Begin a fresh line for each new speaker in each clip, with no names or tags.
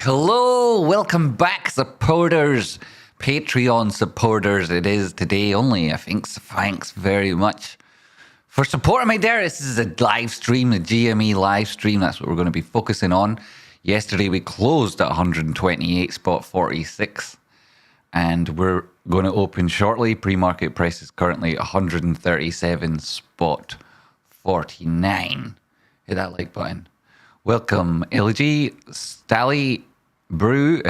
Hello, welcome back, supporters, Patreon supporters. It is today only, I think. So thanks very much for supporting me there. This is a live stream, the GME live stream. That's what we're going to be focusing on. Yesterday we closed at 128.46, and we're going to open shortly. Pre-market price is currently 137.49. Hit that like button. Welcome, LG, Stally, Brew,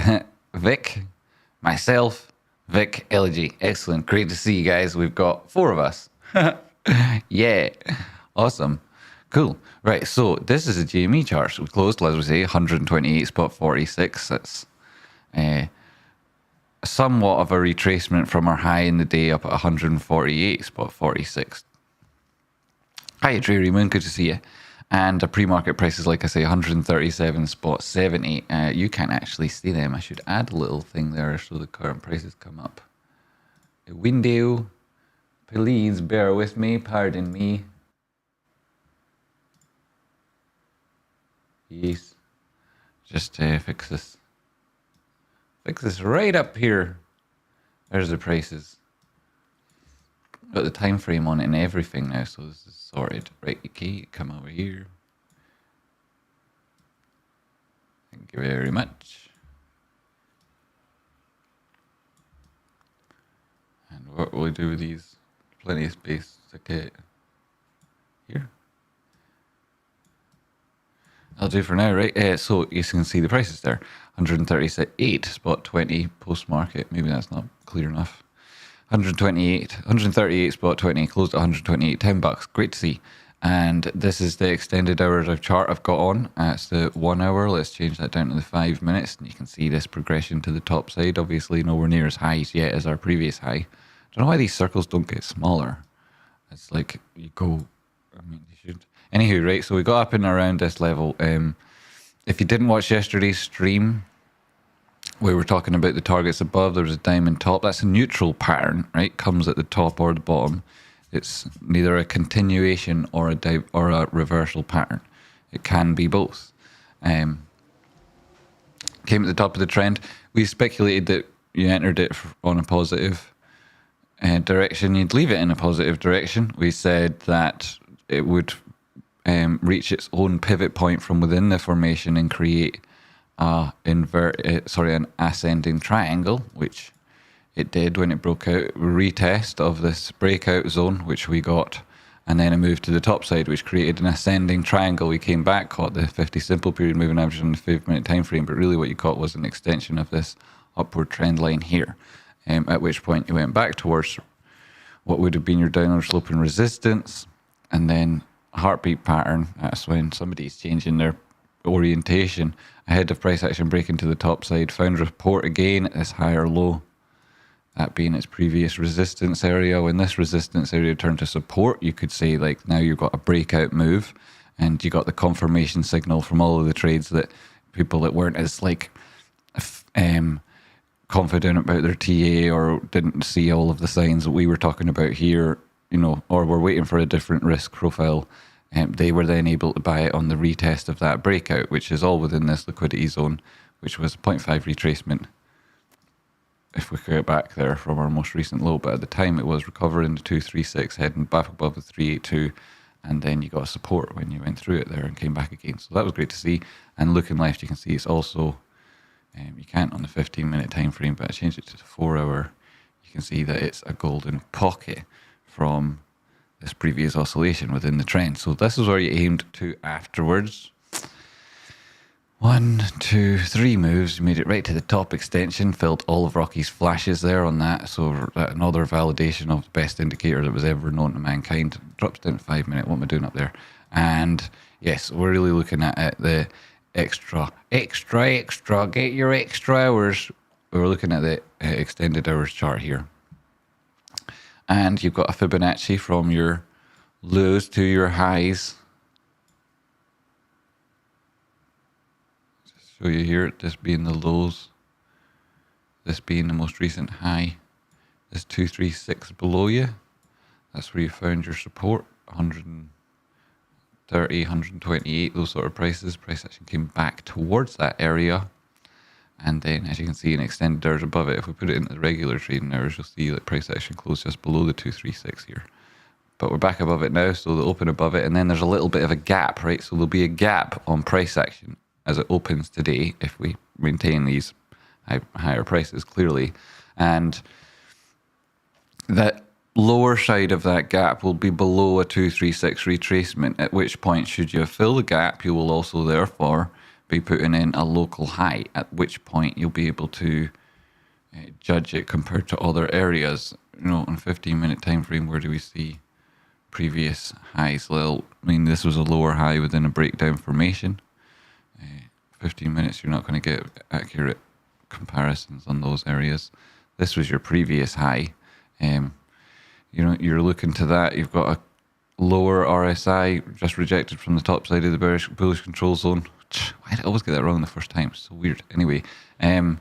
Vic, myself, Vic, LG. Excellent. Great to see you guys. We've got 4 of us. Yeah. Awesome. Cool. Right. So this is a GME chart. So we closed, as we say, 128.46. That's somewhat of a retracement from our high in the day up at 148.46. Hi, Dreary Moon. Good to see you. And the pre-market price is, like I say, 137.70. You can't actually see them. I should add a little thing there so the current prices come up. A window. Please bear with me. Pardon me. Yes. Just fix this. Fix this right up here. There's the prices. Got the time frame on it and everything now, so this is sorted. Right, okay, come over here. Thank you very much. And what will we do with these? Plenty of space. Okay. Here. I'll do for now, right? So you can see the prices there. 138.20 post market. Maybe that's not clear enough. 138.20, closed at 128, $10. Great to see. And this is the extended hours of chart I've got on. It's the 1 hour. Let's change that down to the 5 minutes. And you can see this progression to the top side. Obviously, nowhere near as high yet as our previous high. I don't know why these circles don't get smaller. It's like you go, I mean, you should. Anywho, right, so we got up and around this level. If you didn't watch yesterday's stream, we were talking about the targets above. There was a diamond top. That's a neutral pattern, right? Comes at the top or the bottom. It's neither a continuation or a reversal pattern. It can be both. Came at the top of the trend. We speculated that you entered it on a positive direction. You'd leave it in a positive direction. We said that it would reach its own pivot point from within the formation and create an ascending triangle, which it did when it broke out. A retest of this breakout zone, which we got, and then a move to the top side, which created an ascending triangle. We came back, caught the 50 simple period moving average on the 5-minute time frame, but really what you caught was an extension of this upward trend line here, at which point you went back towards what would have been your downward sloping resistance, and then a heartbeat pattern. That's when somebody's changing their orientation ahead of price action breaking to the top side. Found report again at this higher low, that being its previous resistance area. When this resistance area turned to support, you could say, like, now you've got a breakout move, and you got the confirmation signal from all of the trades that people that weren't as confident about their TA or didn't see all of the signs that we were talking about here, you know, or were waiting for a different risk profile. They were then able to buy it on the retest of that breakout, which is all within this liquidity zone, which was a 0.5 retracement. If we go back there from our most recent low, but at the time it was recovering to 236, heading back above the 382, and then you got support when you went through it there and came back again. So that was great to see. And looking left, you can see it's also, you can't on the 15-minute time frame, but I changed it to the 4 hour. You can see that it's a golden pocket from this previous oscillation within the trend. So this is where you aimed to afterwards. 1, 2, 3 moves. You made it right to the top extension, filled all of Rocky's flashes there on that. So another validation of the best indicator that was ever known to mankind. Drops down to 5 minute. What am I doing up there? And yes, we're really looking at the extra. Get your extra hours. We're looking at the extended hours chart here. And you've got a Fibonacci from your lows to your highs. Just show you here, this being the lows, this being the most recent high, this 236 below you. That's where you found your support, 130, 128, those sort of prices. Price action came back towards that area. And then, as you can see, an extended hours above it. If we put it into the regular trading hours, you'll see that price action closed just below the 236 here. But we're back above it now, so they'll open above it, and then there's a little bit of a gap, right? So there'll be a gap on price action as it opens today if we maintain these higher prices, clearly. And that lower side of that gap will be below a 236 retracement, at which point, should you fill the gap, you will also therefore be putting in a local high, at which point you'll be able to judge it compared to other areas. You know, on 15-minute time frame, where do we see previous highs? Well, I mean, this was a lower high within a breakdown formation. 15 minutes, you're not going to get accurate comparisons on those areas. This was your previous high. You know, you're looking to that. You've got a lower RSI just rejected from the top side of the bullish control zone. Why did I always get that wrong the first time? It's so weird. Anyway, and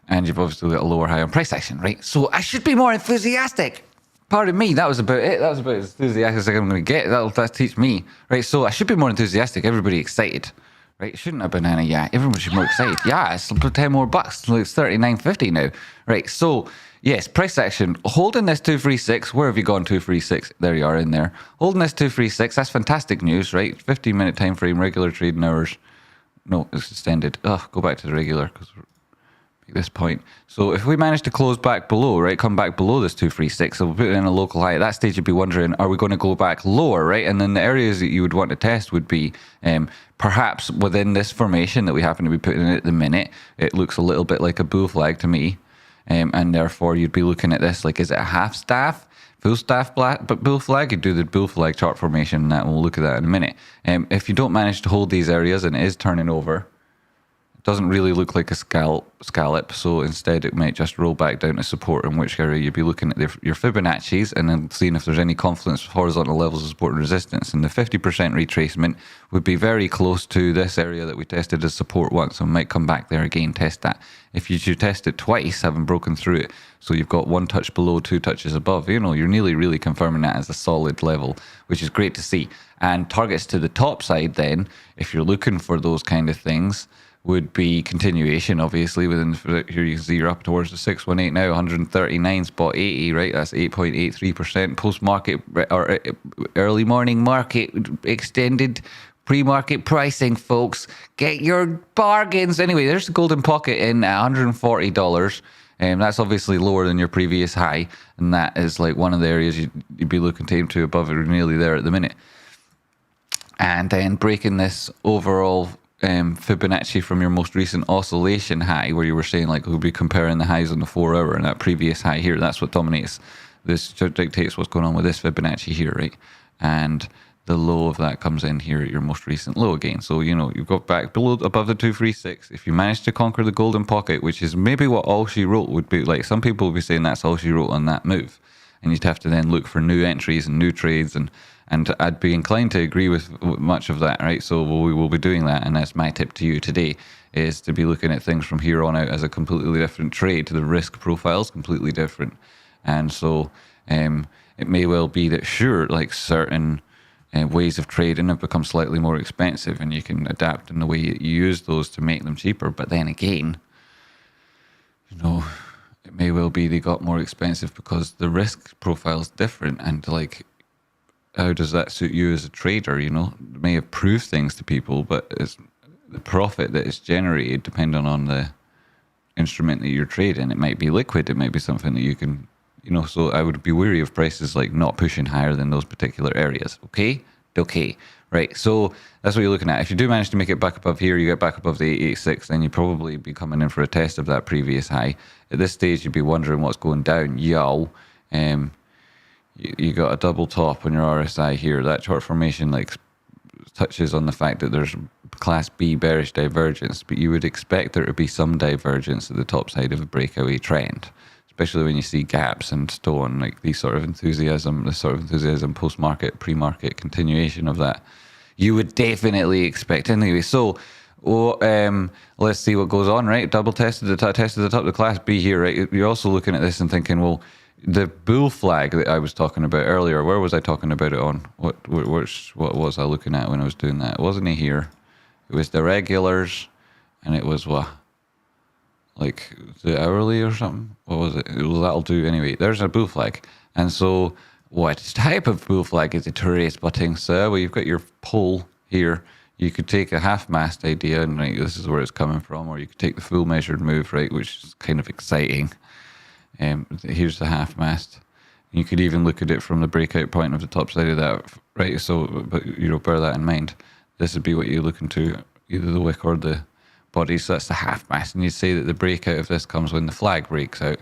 you've obviously got a lower high on price action, right? So I should be more enthusiastic. Pardon me, that was about it. That was about as enthusiastic as I'm going to get. That'll teach me, right? So I should be more enthusiastic. Everybody excited, right? It shouldn't have banana. Yeah, everyone should be more excited. Yeah, it's 10 more bucks. It's $39.50 now, right? So yes, price action. Holding this 236. Where have you gone? 236. There you are in there. Holding this 236. That's fantastic news, right? 15-minute time frame, regular trading hours. No, it's extended. Go back to the regular because we're at this point. So if we manage to close back below, right, come back below this 236, so we'll put it in a local high. At that stage, you'd be wondering, are we going to go back lower, right? And then the areas that you would want to test would be perhaps within this formation that we happen to be putting in at the minute. It looks a little bit like a bull flag to me. And therefore, you'd be looking at this like, is it a half staff, full staff bull flag? You do the bull flag chart formation, and that we'll look at that in a minute. If you don't manage to hold these areas and it is turning over, doesn't really look like a scallop, so instead it might just roll back down to support, in which area you'd be looking at your Fibonacci's and then seeing if there's any confluence with horizontal levels of support and resistance. And the 50% retracement would be very close to this area that we tested as support once, and might come back there again, test that. If you should test it twice, having broken through it, so you've got one touch below, two touches above, you know, you're nearly really confirming that as a solid level, which is great to see. And targets to the top side then, if you're looking for those kind of things, would be continuation, obviously. Within here, you can see you're up towards the 618 now, 139 spot 80, right? That's 8.83% post market or early morning market extended pre-market pricing, folks. Get your bargains. Anyway, there's the golden pocket in at $140. That's obviously lower than your previous high, and that is like one of the areas you'd be looking to aim to above it, or nearly there at the minute. And then breaking this overall Fibonacci from your most recent oscillation high, where you were saying like we'll be comparing the highs on the 4 hour and that previous high here. That's what dominates. This dictates what's going on with this Fibonacci here, right? And the low of that comes in here at your most recent low again. So, you know, you've got back below above the 236. If you manage to conquer the golden pocket, which is maybe what all she wrote would be like, some people would be saying that's all she wrote on that move. And you'd have to then look for new entries and new trades, and I'd be inclined to agree with much of that, right? So we will be doing that, and that's my tip to you today, is to be looking at things from here on out as a completely different trade. The risk profile is completely different. And so it may well be that, sure, like certain ways of trading have become slightly more expensive, and you can adapt in the way you use those to make them cheaper. But then again, you know, it may well be they got more expensive because the risk profile is different, and like, how does that suit you as a trader? You know, it may have proved things to people, but it's the profit that is generated depending on the instrument that you're trading. It might be liquid, it might be something that you can, you know, so I would be wary of prices like not pushing higher than those particular areas. Okay, right? So that's what you're looking at. If you do manage to make it back above here, you get back above the 886, then you probably be coming in for a test of that previous high. At this stage, you'd be wondering what's going down. You got a double top on your RSI here. That chart formation like touches on the fact that there's class B bearish divergence, but you would expect there to be some divergence at the top side of a breakaway trend, especially when you see gaps and so on, like this sort of enthusiasm post-market, pre-market continuation of that. You would definitely expect anyway. So let's see what goes on, right? Double tested the top of the class B here, right? You're also looking at this and thinking, well, the bull flag that I was talking about earlier, where was I talking about it on? What was I looking at when I was doing that? It wasn't here. It was the regulars, and it was what? like the hourly or something. What was it? Well, that'll do anyway. There's a bull flag. And so what type of bull flag is a Tradespotting, sir? Well, you've got your pole here. You could take a half mast idea, and right, this is where it's coming from, or you could take the full measured move, right, which is kind of exciting. Here's the half mast. You could even look at it from the breakout point of the top side of that, right? So, but bear that in mind. This would be what you're looking to, either the wick or the body. So that's the half mast, and you'd say that the breakout of this comes when the flag breaks out,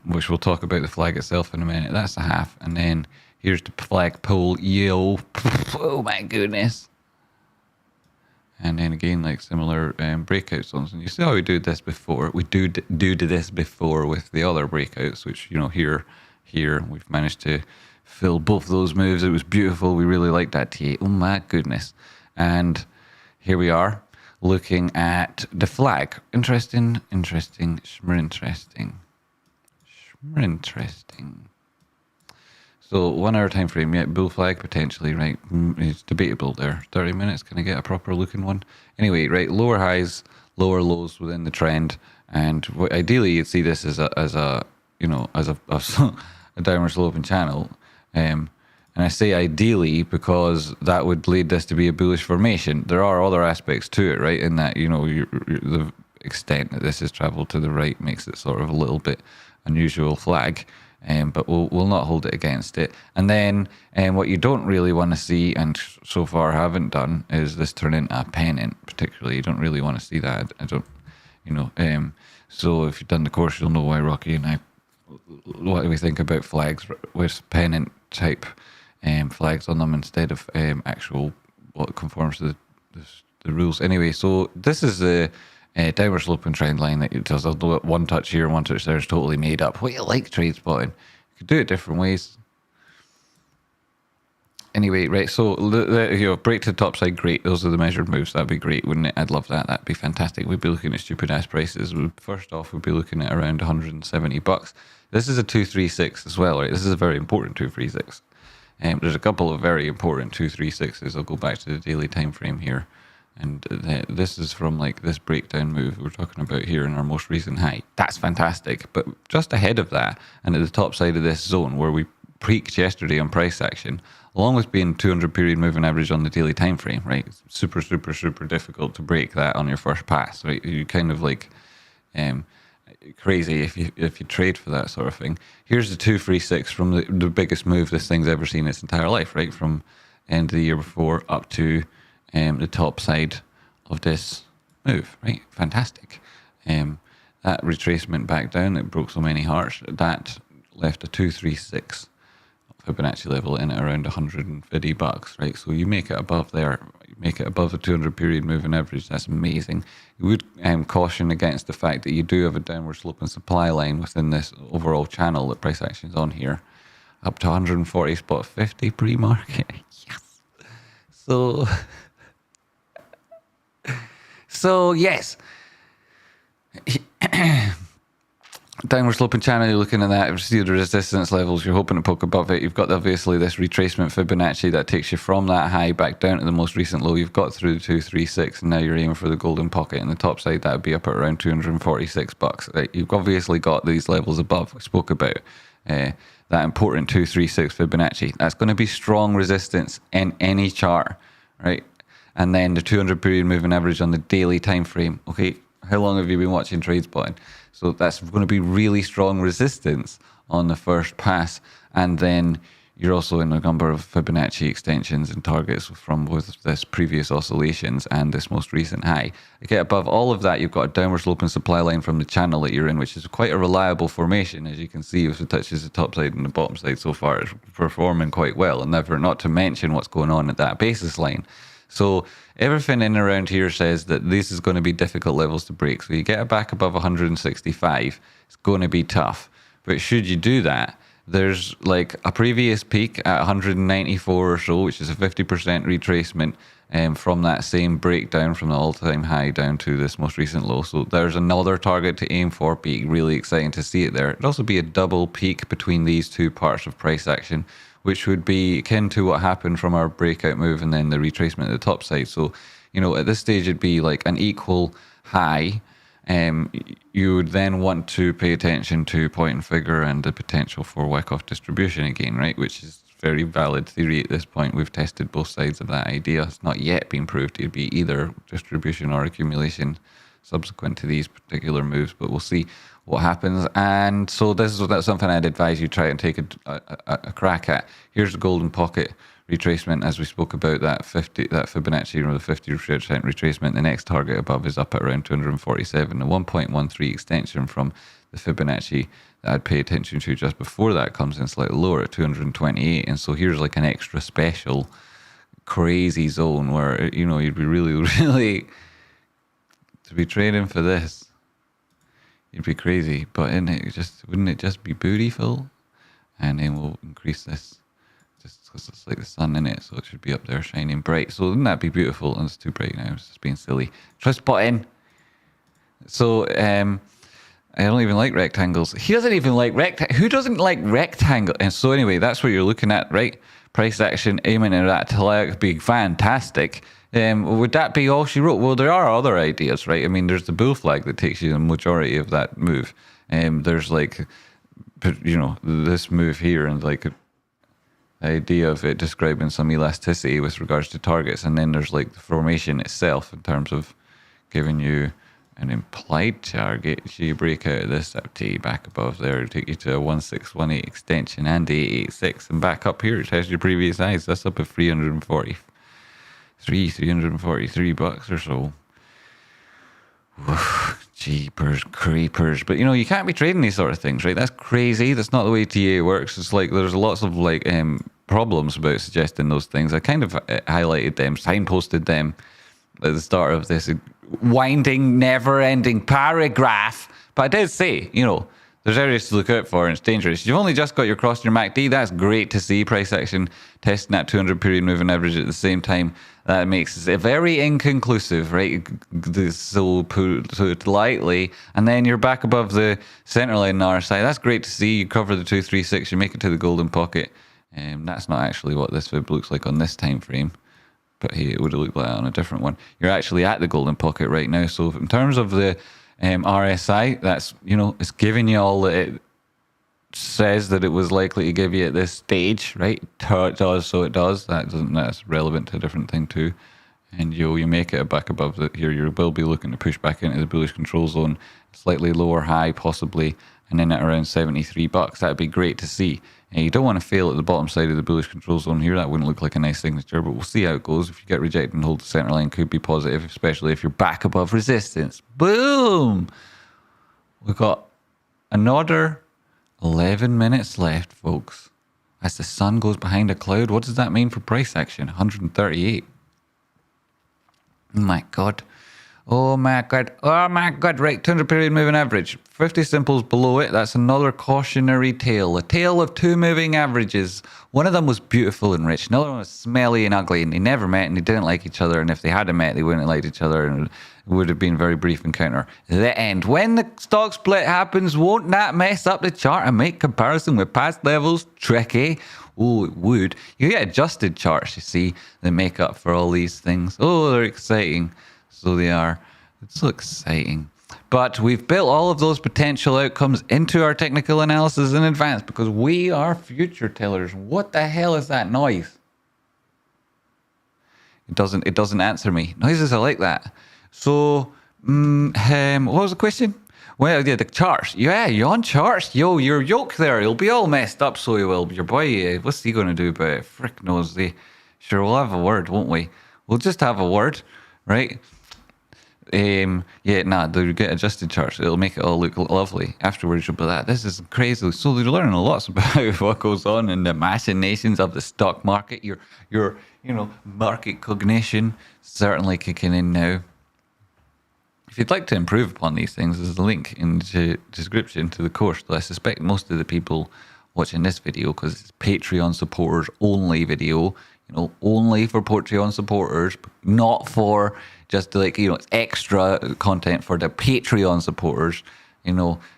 which we'll talk about the flag itself in a minute. That's the half, and then here's the flag pole. Yo, oh my goodness! And then again, like similar breakout zones. And you see how we do this before. We do this before with the other breakouts, which, here, we've managed to fill both those moves. It was beautiful. We really liked that TA. Oh my goodness. And here we are looking at the flag. Interesting. So 1 hour time frame, yeah, bull flag potentially, right? It's debatable there. 30 minutes, can I get a proper looking one? Anyway, right, lower highs, lower lows within the trend, and ideally you'd see this as a downward sloping channel. And I say ideally because that would lead this to be a bullish formation. There are other aspects to it, right? In that, the extent that this has traveled to the right makes it sort of a little bit unusual flag. But we'll not hold it against it. And then what you don't really want to see, and so far haven't done, is this turn into a pennant. Particularly, you don't really want to see that. I don't, So if you've done the course, you'll know why Rocky and I, what do we think about flags with pennant type flags on them instead of actual what conforms to the rules. Anyway, so this is the downward sloping trend line that does one touch here, one touch there is totally made up. What you like trade spotting? You could do it different ways. Anyway, right, so break to the top side, great. Those are the measured moves. That'd be great, wouldn't it? I'd love that. That'd be fantastic. We'd be looking at stupid ass prices. First off, we'd be looking at around $170. This is a 236 as well, right? This is a very important 236. There's a couple of very important 236s. I'll go back to the daily time frame here. And this is from like this breakdown move we're talking about here in our most recent high. That's fantastic. But just ahead of that, and at the top side of this zone where we peaked yesterday on price action, along with being 200 period moving average on the daily time frame, right? It's super difficult to break that on your first pass, right? You kind of like crazy if you trade for that sort of thing. Here's the 236 from the biggest move this thing's ever seen in its entire life, right? From end of the year before up to the top side of this move, right? Fantastic. That retracement back down, it broke so many hearts, that left a 236 Fibonacci level in at around $150, right? So you make it above there, you make it above the 200 period moving average. That's amazing. You would caution against the fact that you do have a downward sloping supply line within this overall channel that price action is on here, up to 140 spot 50 pre-market. Yes. So yes. Downward sloping channel, you're looking at that, you see the resistance levels, you're hoping to poke above it. You've got obviously this retracement Fibonacci that takes you from that high back down to the most recent low. You've got through the 236 and now you're aiming for the golden pocket. In the top side, that would be up at around $246. Right? You've obviously got these levels above. We spoke about that important 236 Fibonacci. That's going to be strong resistance in any chart, right? And then the 200 period moving average on the daily time frame. Okay, how long have you been watching Tradespotting? So that's going to be really strong resistance on the first pass. And then you're also in a number of Fibonacci extensions and targets from both this previous oscillations and this most recent high. Okay, above all of that, you've got a downward sloping supply line from the channel that you're in, which is quite a reliable formation. As you can see, if it touches the top side and the bottom side so far, it's performing quite well. And never, not to mention what's going on at that basis line. So everything in around here says that this is going to be difficult levels to break. So you get it back above 165, it's going to be tough. But should you do that, there's like a previous peak at 194 or so, which is a 50% retracement from that same breakdown from the all-time high down to this most recent low. So there's another target to aim for. Be really exciting to see it there. It'd also be a double peak between these two parts of price action, which would be akin to what happened from our breakout move and then the retracement at the top side. So, at this stage, it'd be like an equal high You would then want to pay attention to point and figure and the potential for Wyckoff distribution again, right? Which is very valid theory at this point. We've tested both sides of that idea. It's not yet been proved to be either distribution or accumulation subsequent to these particular moves, but we'll see what happens. And so that's something I'd advise you try and take a crack at. Here's the golden pocket retracement, as we spoke about, that Fibonacci, or the 50% retracement. The next target above is up at around 247. The 1.13 extension from the Fibonacci that I'd pay attention to just before that comes in slightly lower at 228. And so here's like an extra special crazy zone where, you'd be really to be trading for this. You'd be crazy, but wouldn't it just be beautiful? And then we'll increase this just because it's like the sun in it, so it should be up there shining bright. So wouldn't that be beautiful? And it's too bright now. It's just being silly. Tradespotting. So I don't even like rectangles. He doesn't even like Who doesn't like rectangle? And so anyway, that's what you're looking at, right? Price action, aiming at that to be fantastic. Would that be all she wrote? Well, there are other ideas, right? I mean, there's the bull flag that takes you the majority of that move. There's this move here, and like the idea of it describing some elasticity with regards to targets. And then there's like the formation itself in terms of giving you an implied target. So you break out of this, that take you back above there, take you to a 1618 extension and 886, and back up here, test your previous highs. That's up at 343 bucks or so. Jeepers creepers. But you can't be trading these sort of things, right? That's crazy. That's not the way TA works. It's like there's lots of problems about suggesting those things. I kind of highlighted them, signposted them at the start of this winding, never-ending paragraph. But I did say, there's areas to look out for, and it's dangerous. You've only just got your cross your MACD. That's great to see. Price action testing that 200 period moving average at the same time. That makes it very inconclusive, right? So put it lightly. And then you're back above the center line on our side. That's great to see. You cover the 236. You make it to the golden pocket. That's not actually what this fib looks like on this time frame. But hey, it would have looked like that on a different one. You're actually at the golden pocket right now. So in terms of the RSI, that's, it's giving you all that it says that it was likely to give you at this stage, right? It does, so it does. That's relevant to a different thing too. And you make it back above here. You will be looking to push back into the bullish control zone, slightly lower high possibly, and then at around 73 bucks. That'd be great to see. You don't want to fail at the bottom side of the bullish control zone here. That wouldn't look like a nice signature, but we'll see how it goes. If you get rejected and hold the center line, could be positive, especially if you're back above resistance. Boom! We've got another 11 minutes left, folks. As the sun goes behind a cloud, what does that mean for price action? 138. Oh my God. Oh my God. Oh my God. Right. 200 period moving average. 50 simples below it. That's another cautionary tale. A tale of two moving averages. One of them was beautiful and rich. Another one was smelly and ugly. And they never met and they didn't like each other. And if they had met, they wouldn't have liked each other. And it would have been a very brief encounter. The end. When the stock split happens, won't that mess up the chart and make comparison with past levels tricky? Oh, it would. You get adjusted charts, you see, that make up for all these things. Oh, they're exciting. So they are. It's so exciting. But we've built all of those potential outcomes into our technical analysis in advance because we are future tellers. What the hell is that noise? It doesn't answer me. Noises are like that. So, what was the question? Well, yeah, the charts. Yeah, you're on charts. Yo, your yoke there, you'll be all messed up, so you will. Your boy, what's he going to do about it? Frick knows. Sure, we'll have a word, won't we? We'll just have a word, right? They'll get adjusted charts. It'll make it all look lovely. Afterwards, you'll be like, this is crazy. So they're learning a lot about what goes on in the machinations of the stock market. Your market cognition certainly kicking in now. If you'd like to improve upon these things, there's a link in the description to the course. Though I suspect most of the people watching this video, because it's Patreon supporters only video, only for Patreon supporters, not for just it's extra content for the Patreon supporters,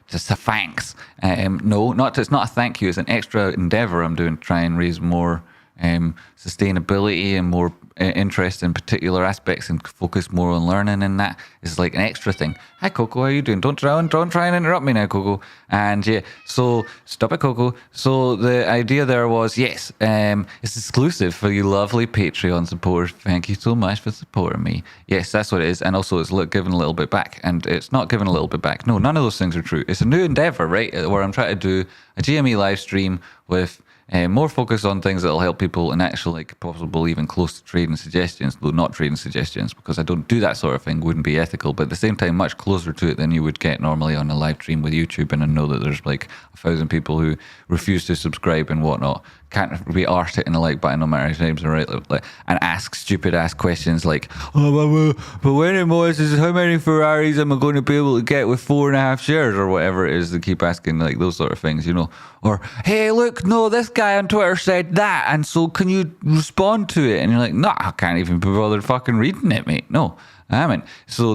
just a thanks. It's not a thank you, it's an extra endeavor I'm doing to try and raise more sustainability and more interest in particular aspects and focus more on learning, and that is like an extra thing. Hi Coco, how are you doing? Don't try and interrupt me now, Coco. And yeah, so stop it, Coco. So the idea there was, yes, it's exclusive for you lovely Patreon supporters. Thank you so much for supporting me. Yes, that's what it is. And also it's giving a little bit back, and it's not giving a little bit back. No, none of those things are true. It's a new endeavor, right, where I'm trying to do a GME live stream with more focus on things that will help people and actually like possible even close to trading suggestions, though not trading suggestions, because I don't do that sort of thing, wouldn't be ethical, but at the same time much closer to it than you would get normally on a live stream with YouTube. And I know that there's like 1,000 people who refuse to subscribe and whatnot, can't be arsed hitting the like button no matter his name's right, and ask stupid ass questions like, oh, but when it was, how many Ferraris am I going to be able to get with 4.5 shares or whatever it is. They keep asking like those sort of things, you know, or hey look, no, this guy on Twitter said that, and so can you respond to it? And you're like, no, I can't even be bothered fucking reading it, mate. No, I haven't. So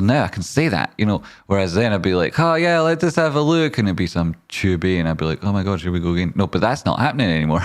now I can say that, you know, whereas then I'd be like, oh yeah, let's just have a look, and it'd be some tubey, and I'd be like, oh my god, here we go again. No, but that's not happening anymore.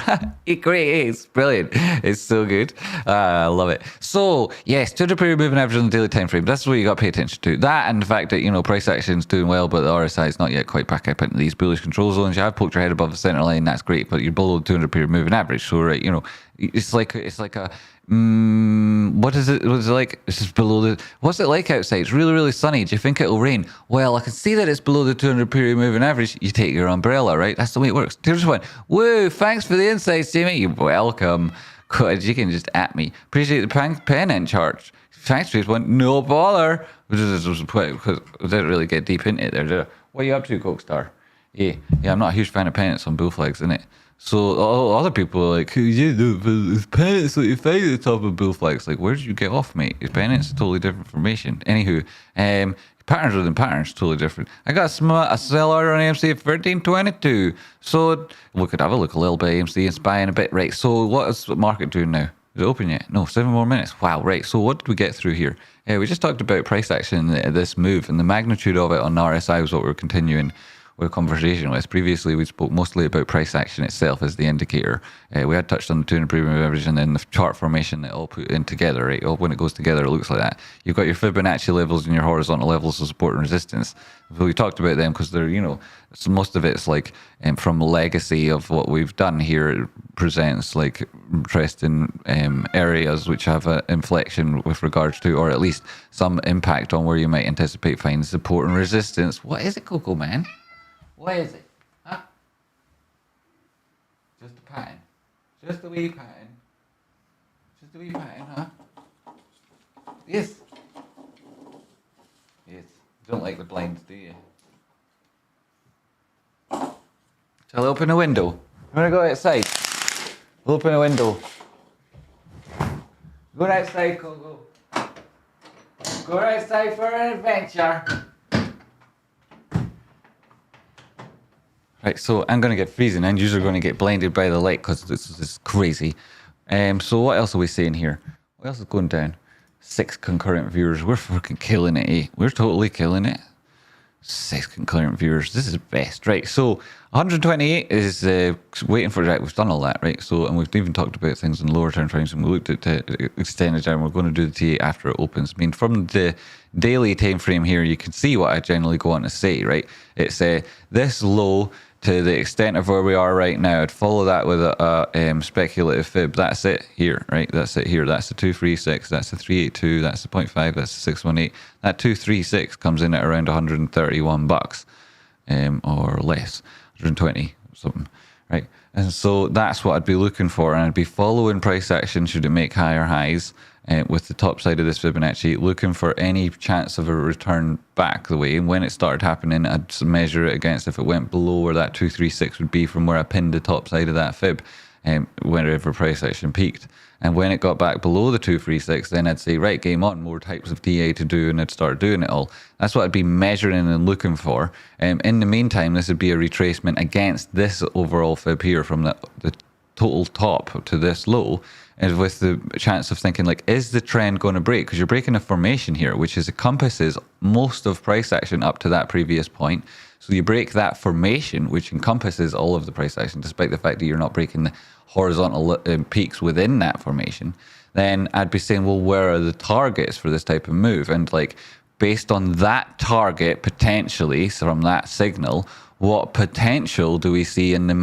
Great, it's brilliant, it's so good. I love it. So yes, 200 period moving average on the daily time frame, that's what you got to pay attention to. That and the fact that, you know, price action's doing well, but the RSI is not yet quite back up into these bullish control zones. You have poked your head above the center line, that's great, but you're below the 200 period moving average. So right, you know, it's like a what is it like? It's just below the, what's it like outside? It's really, really sunny. Do you think it'll rain? Well, I can see that it's below the 200 period moving average. You take your umbrella, right? That's the way it works. Here's one. Woo, thanks for the insights, Jamie. You're welcome. God, you can just at me. Appreciate the pennant chart. Thanks for this one. No bother. Because I didn't really get deep into it there, did I? What are you up to, Cokestar? Yeah, I'm not a huge fan of pennants on bull flags, innit? So other people are like, yeah, it's pennants that you find at the top of bull flags. Like, where did you get off, mate? It's pennants, totally different formation. Anywho, patterns within patterns, totally different. I got a sell order on AMC at 1322. So we could have a look a little bit at AMC and spy in a bit. Right, so what is the market doing now? Is it open yet? No, 7 more minutes. Wow, right. So what did we get through here? We just talked about price action, this move, and the magnitude of it on the RSI was what we're continuing with conversation with. Previously, we spoke mostly about price action itself as the indicator. We had touched on the 200 period moving average and then the chart formation that all put in together, right? When it goes together, it looks like that. You've got your Fibonacci levels and your horizontal levels of support and resistance. We talked about them because they're, you know, so most of it's like from legacy of what we've done here. It presents like interesting areas which have an inflection with regards to, or at least some impact on where you might anticipate finding support and resistance. What is it, Coco, man? What is it? Huh? Just a pattern. Just a wee pattern. Just a wee pattern, huh? Yes. Yes. You don't like the blinds, do you? Shall I open a window? You want to go outside? We'll open a window. Go outside, Coco. Go outside for an adventure. Right, so I'm going to get freezing and you're going to get blinded by the light because this is crazy. So what else are we saying here? What else is going down? 6 concurrent viewers. We're fucking killing it, eh? We're totally killing it. 6 concurrent viewers. This is best. Right, so 128 is waiting for, right, we've done all that, right? So, and we've even talked about things in lower time frames and we looked at extended time. We're going to do the T8 after it opens. I mean, from the daily time frame here, you can see what I generally go on to say, right? It's this low to the extent of where we are right now. I'd follow that with a speculative fib. That's it here, right? That's it here. That's the 236. That's the 382. That's the 0.5. That's the 618. That 236 comes in at around 131 bucks, or less, 120 or something, right? And so that's what I'd be looking for, and I'd be following price action should it make higher highs. With the top side of this Fibonacci, looking for any chance of a return back the way. And when it started happening, I'd measure it against if it went below where that 236 would be from where I pinned the top side of that fib, whenever price action peaked. And when it got back below the 236, then I'd say, right, game on, more types of DA to do, and I'd start doing it all. That's what I'd be measuring and looking for. In the meantime, this would be a retracement against this overall fib here from the total top to this low, and with the chance of thinking like, is the trend going to break? Because you're breaking a formation here, which encompasses most of price action up to that previous point. So you break that formation, which encompasses all of the price action, despite the fact that you're not breaking the horizontal peaks within that formation. Then I'd be saying, well, where are the targets for this type of move? And like, based on that target, potentially from that signal, what potential do we see in the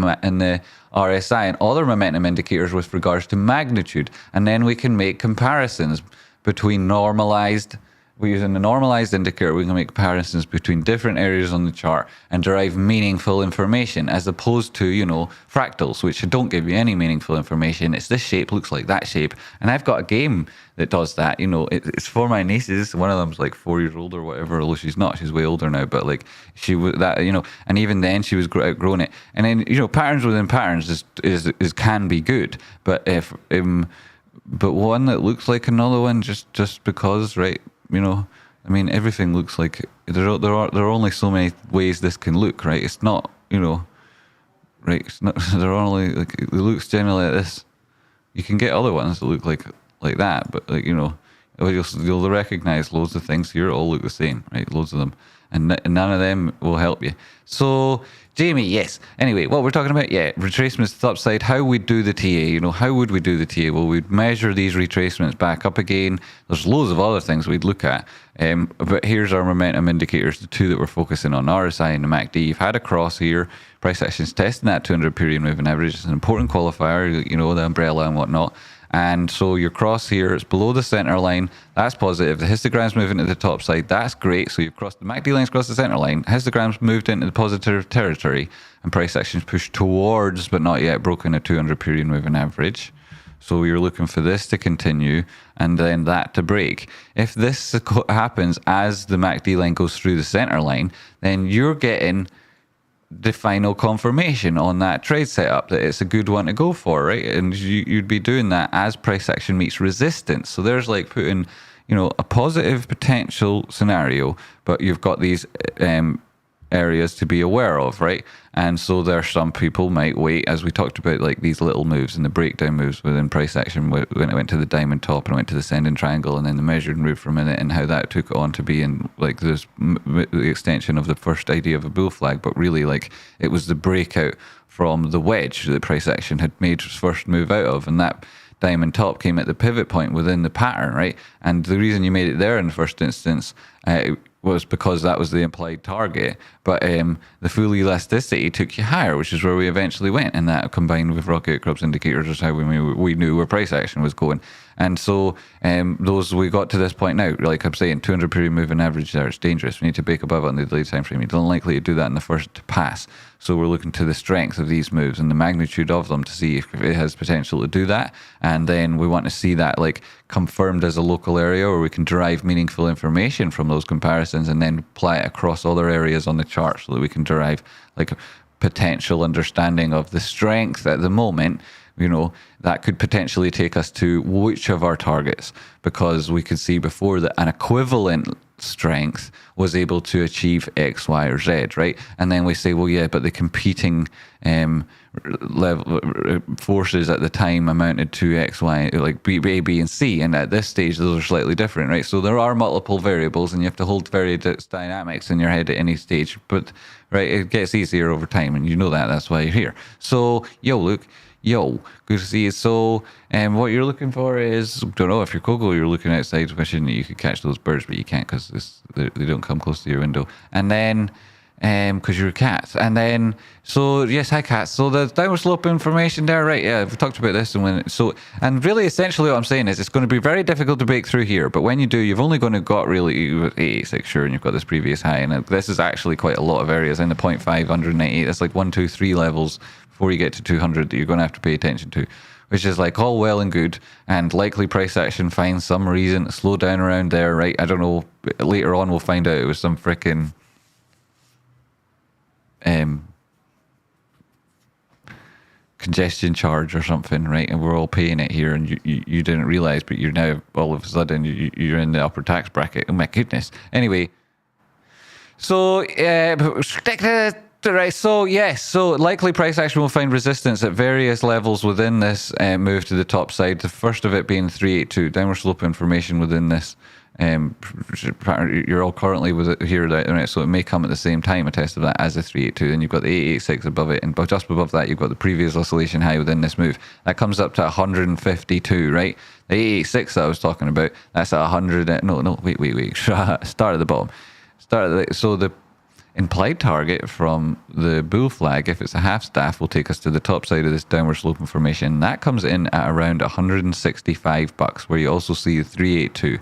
RSI and other momentum indicators with regards to magnitude? And then we can make comparisons between normalized. We're using the normalized indicator, we can make comparisons between different areas on the chart and derive meaningful information, as opposed to, fractals, which don't give you any meaningful information. It's this shape looks like that shape. And I've got a game that does that. It's for my nieces. One of them's like 4 years old or whatever, although she's not. She's way older now. But like she was that, and even then she was outgrown it. And then, patterns within patterns is can be good. But if but one that looks like another one just because, right? Everything looks like there are only so many ways this can look, right? It's not, right? It's not. There are only like it looks generally like this. You can get other ones that look like that, but like you'll recognize loads of things here all look the same, right? Loads of them, and none of them will help you. So Jamie, yes. Anyway, what we're talking about, retracements to the upside. How we do the TA? How would we do the TA? Well, we'd measure these retracements back up again. There's loads of other things we'd look at, but here's our momentum indicators, the two that we're focusing on: RSI and the MACD. You've had a cross here. Price action's testing that 200 period moving average. It's an important qualifier, the umbrella and whatnot. And so your cross here, it's below the center line. That's positive. The histogram's moving to the top side. That's great. So you've crossed the MACD line's crossed the center line. Histogram's moved into the positive territory, and price action's pushed towards, but not yet broken, a 200 period moving average. So you're looking for this to continue and then that to break. If this happens as the MACD line goes through the center line, then you're getting the final confirmation on that trade setup that it's a good one to go for, right? And you'd be doing that as price action meets resistance. So there's like putting, a positive potential scenario, but you've got these areas to be aware of, right? And so there's some people might wait, as we talked about, like these little moves and the breakdown moves within price action when it went to the diamond top and went to the ascending triangle and then the measured move for a minute, and how that took it on to be in like this the extension of the first idea of a bull flag, but really like it was the breakout from the wedge that price action had made its first move out of, and that diamond top came at the pivot point within the pattern, right? And the reason you made it there in the first instance was because that was the implied target, but the full elasticity took you higher, which is where we eventually went, and that combined with rocket outcrops indicators is how we knew where price action was going. And so we got to this point now, like I'm saying, 200 period moving average there, it's dangerous. We need to break above it on the delayed time frame. You're unlikely to do that in the first pass. So we're looking to the strength of these moves and the magnitude of them to see if it has potential to do that. And then we want to see that like confirmed as a local area where we can derive meaningful information from those comparisons and then apply it across other areas on the chart so that we can derive like a potential understanding of the strength at the moment. That could potentially take us to which of our targets, because we could see before that an equivalent strength was able to achieve X, Y, or Z, right? And then we say, well, yeah, but the competing level forces at the time amounted to X, Y, like A, B, and C, and at this stage those are slightly different, right? So there are multiple variables, and you have to hold various dynamics in your head at any stage. But right, it gets easier over time, and that's why you're here. So, Luke. Good to see you. So, what you're looking for is, don't know, if you're Coco, you're looking outside wishing that you could catch those birds, but you can't because they don't come close to your window. And then, because you're a cat. And then, so, yes, hi, cats. So, the downward slope information there, right? Yeah, we've talked about this. And really, essentially, what I'm saying is it's going to be very difficult to break through here. But when you do, you've only going to got really 86, sure, and you've got this previous high. And this is actually quite a lot of areas in the 0.5, 198. That's like 1, 2, 3 levels before you get to 200 that you're going to have to pay attention to, which is like all well and good, and likely price action finds some reason to slow down around there, right? I don't know, later on we'll find out it was some freaking congestion charge or something, right? And we're all paying it here, and you didn't realize, but you're now all of a sudden you're in the upper tax bracket. Oh my goodness. Anyway, so stick to Right, so yes, so likely price action will find resistance at various levels within this move to the top side. The first of it being 382, downward slope information within this pattern. You're all currently with it here, right? So it may come at the same time, a test of that, as the 382. Then you've got the 886 above it, and just above that, you've got the previous oscillation high within this move. That comes up to 152, right? The 886 that I was talking about, that's at 100. No, wait. Start at the bottom. So the implied target from the bull flag, if it's a half staff, will take us to the top side of this downward slope formation. That comes in at around $165, where you also see the 382.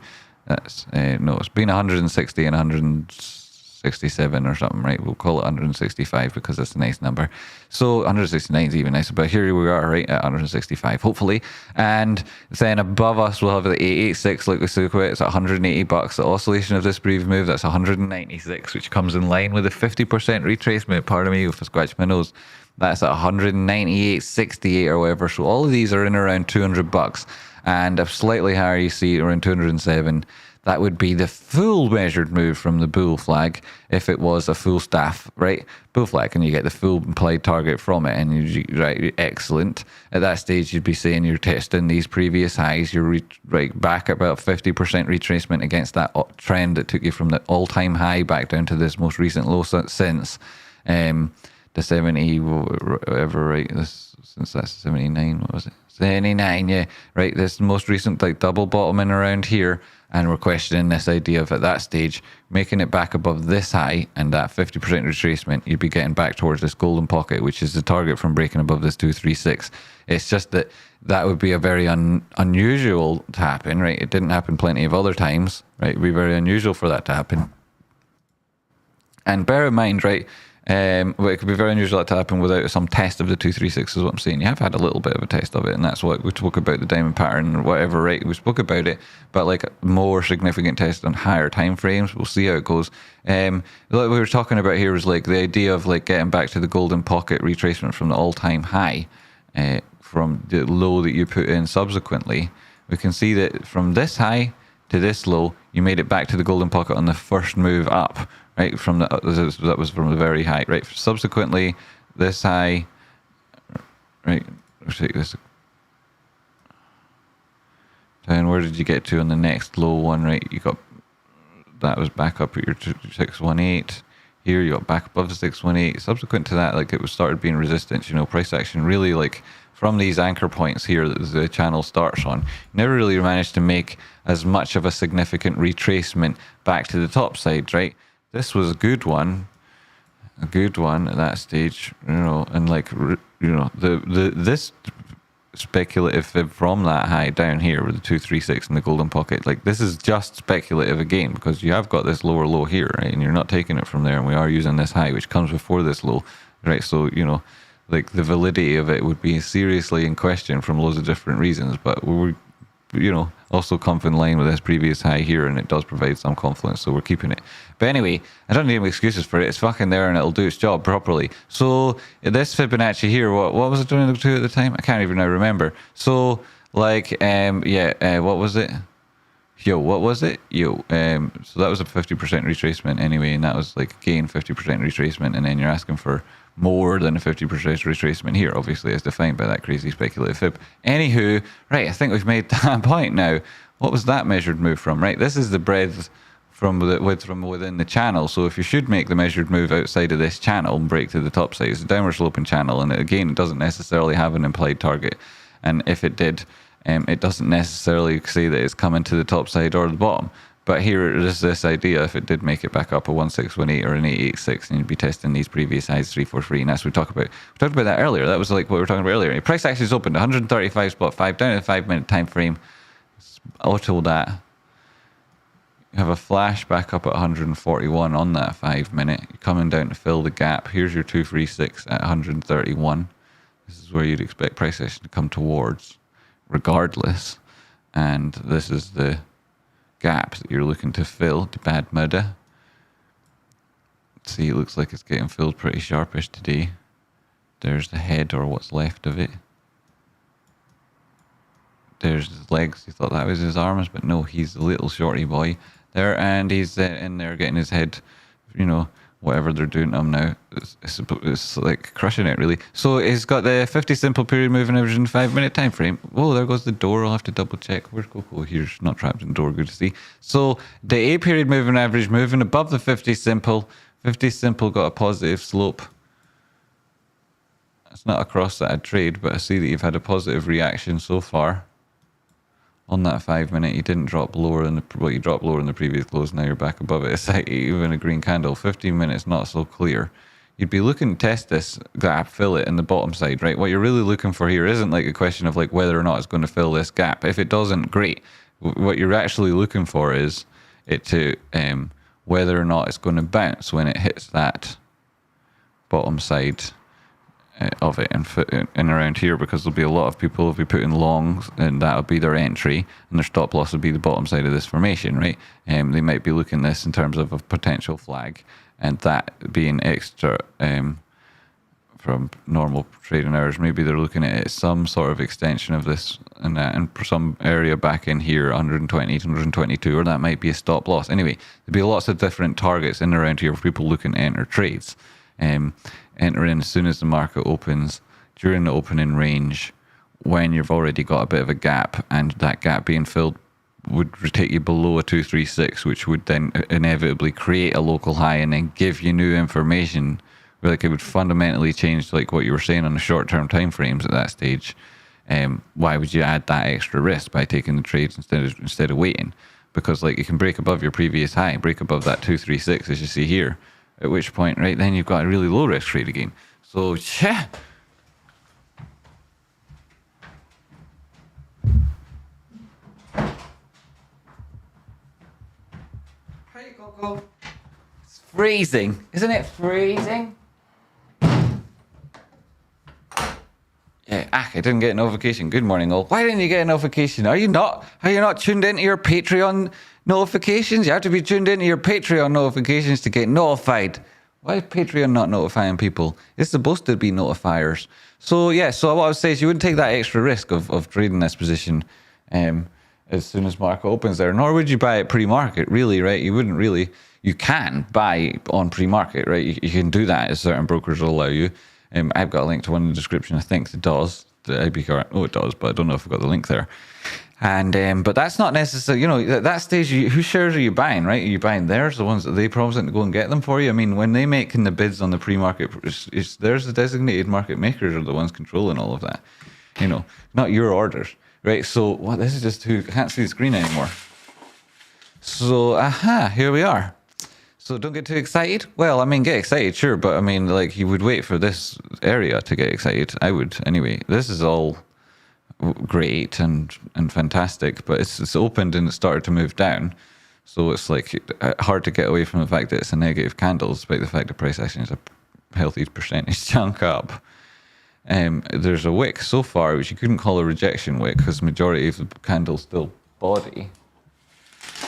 That's it's been 160 and 167 or something, right? We'll call it 165 because that's a nice number. So 169 is even nicer, but here we are, right, at 165, hopefully. And then above us, we'll have the 886, like we said, it's at $180. The oscillation of this brief move, that's 196, which comes in line with a 50% retracement. Pardon me if I scratch my nose. That's at 198.68 or whatever. So all of these are in around $200. And a slightly higher, you see around 207. That would be the full measured move from the bull flag if it was a full staff, right? Bull flag, and you get the full implied target from it, and right, excellent. At that stage, you'd be saying you're testing these previous highs. You're right back about 50% retracement against that trend that took you from the all-time high back down to this most recent low since the 70 whatever, right? Since that's 79, what was it? 79, yeah, right. This most recent like double bottoming around here, and we're questioning this idea of at that stage making it back above this high and that 50% retracement, you'd be getting back towards this golden pocket, which is the target from breaking above this 236. It's just that would be a very unusual to happen, right? It didn't happen plenty of other times, right? It'd be very unusual for that to happen. And bear in mind, right, well, it could be very unusual to happen without some test of the 236 is what I'm saying. You have had a little bit of a test of it, and that's what we spoke about, the diamond pattern or whatever, right? We spoke about it, but like more significant tests on higher time frames. We'll see how it goes. Like we were talking about here was like the idea of like getting back to the golden pocket retracement from the all-time high, from the low that you put in subsequently. We can see that from this high to this low, you made it back to the golden pocket on the first move up, right? From that was from the very high, right? Subsequently, this high, right? Let's take this. And where did you get to on the next low one, right? You got, that was back up at your 618. Here you got back above the 618. Subsequent to that, like it was started being resistance, price action really like from these anchor points here that the channel starts on, never really managed to make as much of a significant retracement back to the top side, right? This was a good one at that stage, and like, this speculative fib from that high down here with the 236 and the golden pocket, like this is just speculative again, because you have got this lower low here, right? And you're not taking it from there, and we are using this high, which comes before this low, right? So, like the validity of it would be seriously in question from loads of different reasons, but we're, also come in line with this previous high here, and it does provide some confidence, so we're keeping it. But anyway, I don't need any excuses for it. It's fucking there, and it'll do its job properly. So this Fibonacci here, what was it doing to at the time? I can't even now remember. So like, what was it? What was it? So that was a 50% retracement anyway, and that was like again 50% retracement, and then you're asking for more than a 50% retracement here, obviously, as defined by that crazy speculative fib. Anywho, right, I think we've made that point now. What was that measured move from, right? This is the breadth from within the channel. So if you should make the measured move outside of this channel and break to the top side, it's a downward sloping channel, and again, it doesn't necessarily have an implied target. And if it did, it doesn't necessarily say that it's coming to the top side or the bottom. But here is this idea, if it did make it back up a 1618 or an 886, and you'd be testing these previous highs 343, and that's what we talked about. We talked about that earlier. That was like what we were talking about earlier. Price action is opened 135.5 down to the 5-minute time frame. Auto that. You have a flash back up at 141 on that 5-minute. You're coming down to fill the gap. Here's your 236 at 131. This is where you'd expect price action to come towards, regardless. And this is the gap that you're looking to fill, the bad mudder. See, it looks like it's getting filled pretty sharpish today. There's the head, or what's left of it. There's his legs. You thought that was his arms, but no, he's a little shorty boy there, and he's in there getting his head, whatever they're doing to them now. It's like crushing it, really. So it's got the 50 simple period moving average in 5-minute time frame. Whoa, there goes the door. I'll have to double check. Where's Coco? Here's not trapped in the door. Good to see. So the 8 period moving average moving above the 50 simple. 50 simple got a positive slope. It's not across that trade, but I see that you've had a positive reaction so far. On that 5-minute, you didn't drop lower than you dropped lower in the previous close. Now you're back above it. It's like even a green candle. 15 minutes, not so clear. You'd be looking to test this gap, fill it in the bottom side, right? What you're really looking for here isn't like a question of like whether or not it's going to fill this gap. If it doesn't, great. What you're actually looking for is it to whether or not it's going to bounce when it hits that bottom side of it and around here, because there'll be a lot of people will be putting longs and that'll be their entry and their stop loss will be the bottom side of this formation, right? They might be looking at this in terms of a potential flag, and that being extra from normal trading hours. Maybe they're looking at it as some sort of extension of this and that, and some area back in here 120 122, or that might be a stop loss. Anyway, there'll be lots of different targets in and around here for people looking to enter trades. Enter in as soon as the market opens, during the opening range, when you've already got a bit of a gap, and that gap being filled would take you below a 236, which would then inevitably create a local high and then give you new information. Like it would fundamentally change like what you were saying on the short-term time frames at that stage. Why would you add that extra risk by taking the trades instead of waiting? Because like you can break above your previous high, break above that 236 as you see here. At which point, right, then you've got a really low risk trade again. So, yeah. Hey, Coco. It's freezing. Isn't it freezing? Yeah, I didn't get a notification. Good morning, all. Why didn't you get a notification? Are you not tuned into your Patreon notifications? You have to be tuned into your Patreon notifications to get notified. Why is Patreon not notifying people? It's supposed to be notifiers. So yeah, so what I would say is you wouldn't take that extra risk of trading this position as soon as market opens there, nor would you buy it pre-market, really, right? You wouldn't really. You can buy on pre-market, right? You can do that as certain brokers will allow you. I've got a link to one in the description. I think it does. The IBCR. Oh, it does, but I don't know if I've got the link there. And but that's not necessary. You know, at that stage, whose shares are you buying, right? Are you buying theirs, the ones that they promising to go and get them for you? I mean, when they making the bids on the pre-market, there's the designated market makers are the ones controlling all of that. You know, not your orders, right? So what? This is just who can't see the screen anymore. So here we are. So don't get too excited. Well, I mean, get excited, sure, but I mean, like you would wait for this area to get excited. I would anyway. This is all great and fantastic, but it's opened and it started to move down, so it's like hard to get away from the fact that it's a negative candle, despite the fact the price action is a healthy percentage chunk up. There's a wick so far, which you couldn't call a rejection wick because the majority of the candles still body.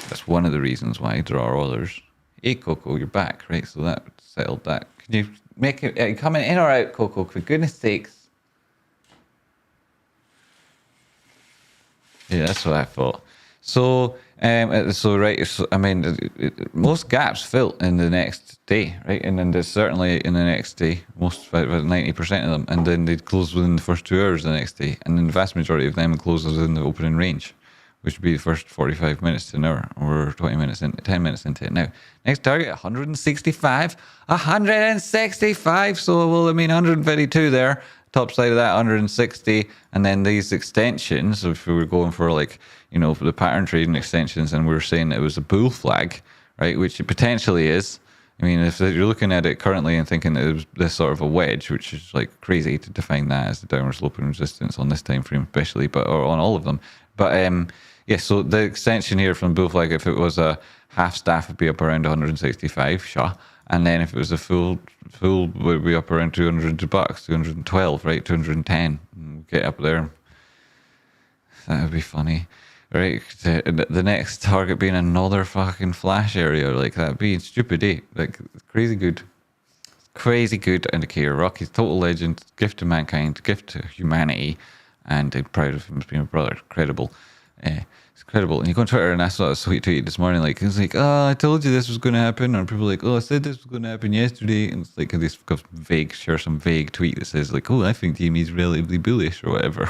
That's one of the reasons why there are others. Hey, Coco, you're back, right? So that settled that. Can you make it coming in or out, Coco? For goodness sakes. Yeah, that's what I thought. So, I mean, most gaps fill in the next day, right? And then there's certainly in the next day, most about 90% of them, and then they close within the first 2 hours the next day, and then the vast majority of them closes within the opening range, which would be the first 45 minutes to an hour, or 10 minutes into it now. Next target, 165. 165. So, well, I mean, 152 there. Top side of that, 160. And then these extensions, if we were going for like, you know, for the pattern trading extensions, and we were saying it was a bull flag, right? Which it potentially is. I mean, if you're looking at it currently and thinking that it was this sort of a wedge, which is like crazy to define that as the downward sloping resistance on this time frame, especially, but or on all of them. But yeah, so the extension here from bull flag, if it was a half staff, would be up around 165, sure. And then if it was a full would be up around $200, 212, right? 210. Get up there. That would be funny, right? The next target being another fucking flash area, like that being stupid, eh? Like crazy good indicator. Rocky's total legend, gift to mankind, gift to humanity, and I'm proud of him as being a brother. Credible. It's Incredible. And you go on Twitter, and I saw a sweet tweet this morning. Like, it's like, oh, I told you this was going to happen. And people are like, oh, I said this was going to happen yesterday. And it's like this share some vague tweet that says like, oh, I think Gme's relatively bullish or whatever.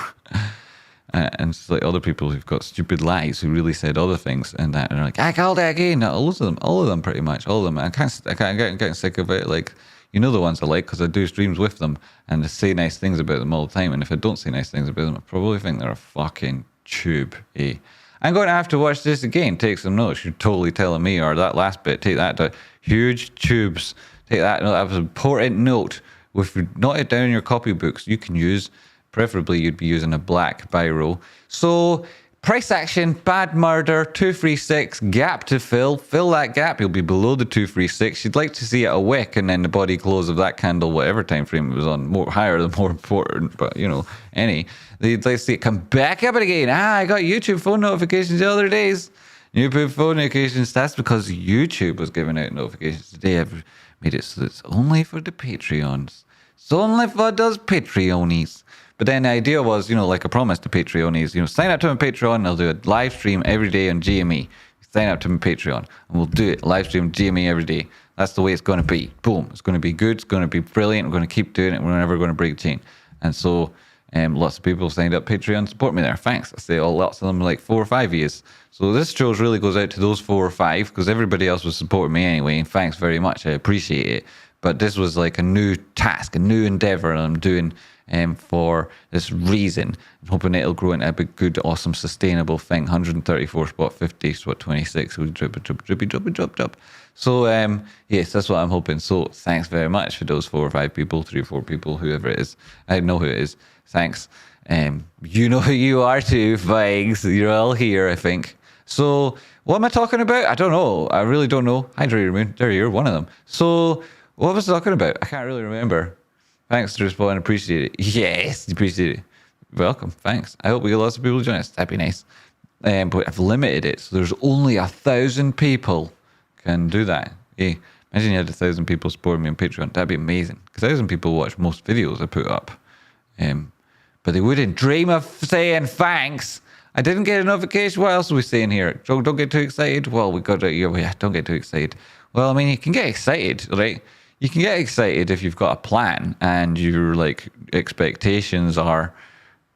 And it's like other people who've got stupid lies who really said other things and that, and they're like, I called it again. All of them, pretty much, all of them. I can't get sick of it. Like, you know, the ones I like because I do streams with them and I say nice things about them all the time. And if I don't say nice things about them, I probably think they're a fucking tube. I'm going to have to watch this again. Take some notes. You're totally telling me, or that last bit. Take that down. Huge tubes. Take that. That was an important note. If you note it down in your copybooks, you can use. Preferably, you'd be using a black biro. So, price action, bad murder, 236, gap to fill. Fill that gap. You'll be below the 236. You'd like to see it a wick and then the body close of that candle, whatever time frame it was on, higher the more important. But, you know, you'd like to see it come back up again. I got YouTube phone notifications the other days. YouTube phone notifications. That's because YouTube was giving out notifications today. I've made it so it's only for the Patreons. It's only for those Patreonies. But then the idea was, you know, like I promised the Patreonies, you know, sign up to my Patreon and I'll do a live stream every day on GME. Sign up to my Patreon and we'll do it, live stream GME every day. That's the way it's going to be. Boom. It's going to be good. It's going to be brilliant. We're going to keep doing it. We're never going to break the chain. And so lots of people signed up Patreon, support me there. Thanks. I say lots of them like 4 or 5 years. So this show really goes out to those 4 or 5 because everybody else was supporting me anyway. And thanks very much. I appreciate it. But this was like a new task, a new endeavor, and I'm doing for this reason. I'm hoping it'll grow into a big, good, awesome, sustainable thing. 134 spot 50, spot 26. Drip. So, yes, that's what I'm hoping. So, thanks very much for those 4 or 5 people, 3 or 4 people, whoever it is. I know who it is. Thanks. You know who you are too. Thanks. You're all here, I think. So, what am I talking about? I don't know. I really don't know. Hi, Dreary Moon. There you're one of them. So, what was I talking about? I can't really remember. Thanks, Tradespotting. Appreciate it. Yes, appreciate it. Welcome. Thanks. I hope we get lots of people to join us. That'd be nice. But I've limited it, so there's only 1,000 people can do that. Hey, imagine you had 1,000 people supporting me on Patreon. That'd be amazing. 1,000 people watch most videos I put up. But they wouldn't dream of saying thanks. I didn't get a notification. What else are we saying here? Don't get too excited. Well, we got to, yeah, don't get too excited. Well, I mean, you can get excited, right? You can get excited if you've got a plan and your like expectations are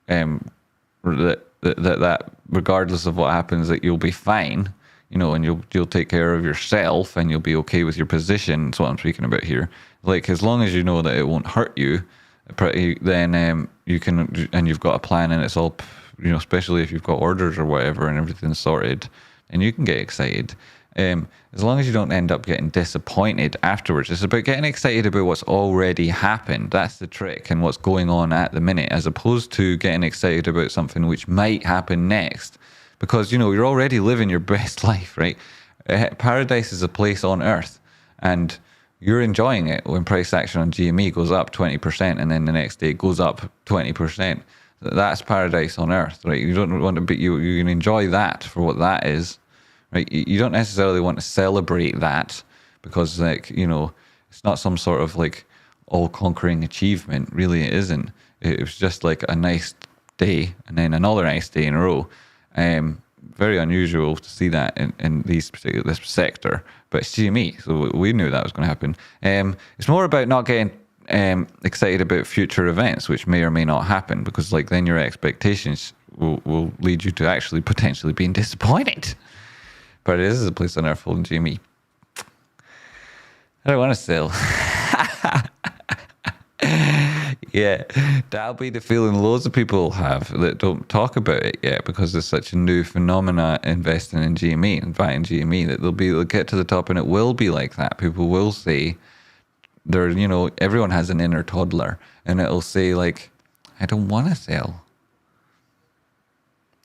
that regardless of what happens, that you'll be fine, you know, and you'll take care of yourself and you'll be okay with your position. That's what I'm speaking about here. Like, as long as you know that it won't hurt you, then you can, and you've got a plan and it's all, you know, especially if you've got orders or whatever and everything's sorted, and you can get excited. As long as you don't end up getting disappointed afterwards. It's about getting excited about what's already happened. That's the trick, and what's going on at the minute, as opposed to getting excited about something which might happen next. Because, you know, you're already living your best life, right? Paradise is a place on earth, and you're enjoying it when price action on GME goes up 20% and then the next day it goes up 20%. That's paradise on earth, right? You don't want to be, you can enjoy that for what that is. Right, you don't necessarily want to celebrate that because, like, you know, it's not some sort of like all-conquering achievement. Really, it isn't. It was just like a nice day and then another nice day in a row. Very unusual to see that in this sector, but it's GME, so we knew that was going to happen. It's more about not getting excited about future events, which may or may not happen, because like then your expectations will lead you to actually potentially being disappointed. But this is a place on earth full of GME. I don't want to sell. Yeah, that'll be the feeling loads of people have that don't talk about it yet because there's such a new phenomena investing in GME and buying GME that they'll get to the top and it will be like that. People will say, you know, everyone has an inner toddler and it'll say like, I don't want to sell.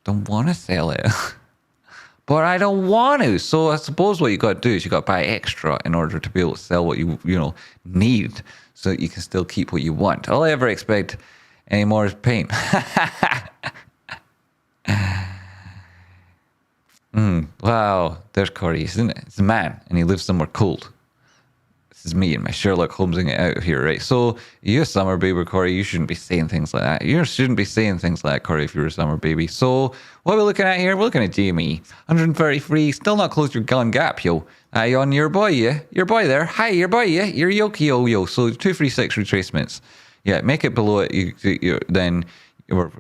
Don't want to sell it. But I don't want to. So I suppose what you got to do is you got to buy extra in order to be able to sell what you need, so that you can still keep what you want. All I ever expect anymore is pain. Wow, there's Corey, isn't it? It's a man, and he lives somewhere cold. This is me and my Sherlock Holmesing it out here, right? So you're a summer baby, Corey. You shouldn't be saying things like that. You shouldn't be saying things like that, Corey, if you're a summer baby. So what are we looking at here? We're looking at Gme. 133, still not closed your gun gap, yo. On your boy, yeah? Your boy there. Hi, your boy, yeah? You're yoki, yo. So 236 retracements. Yeah, make it below it. Then, or,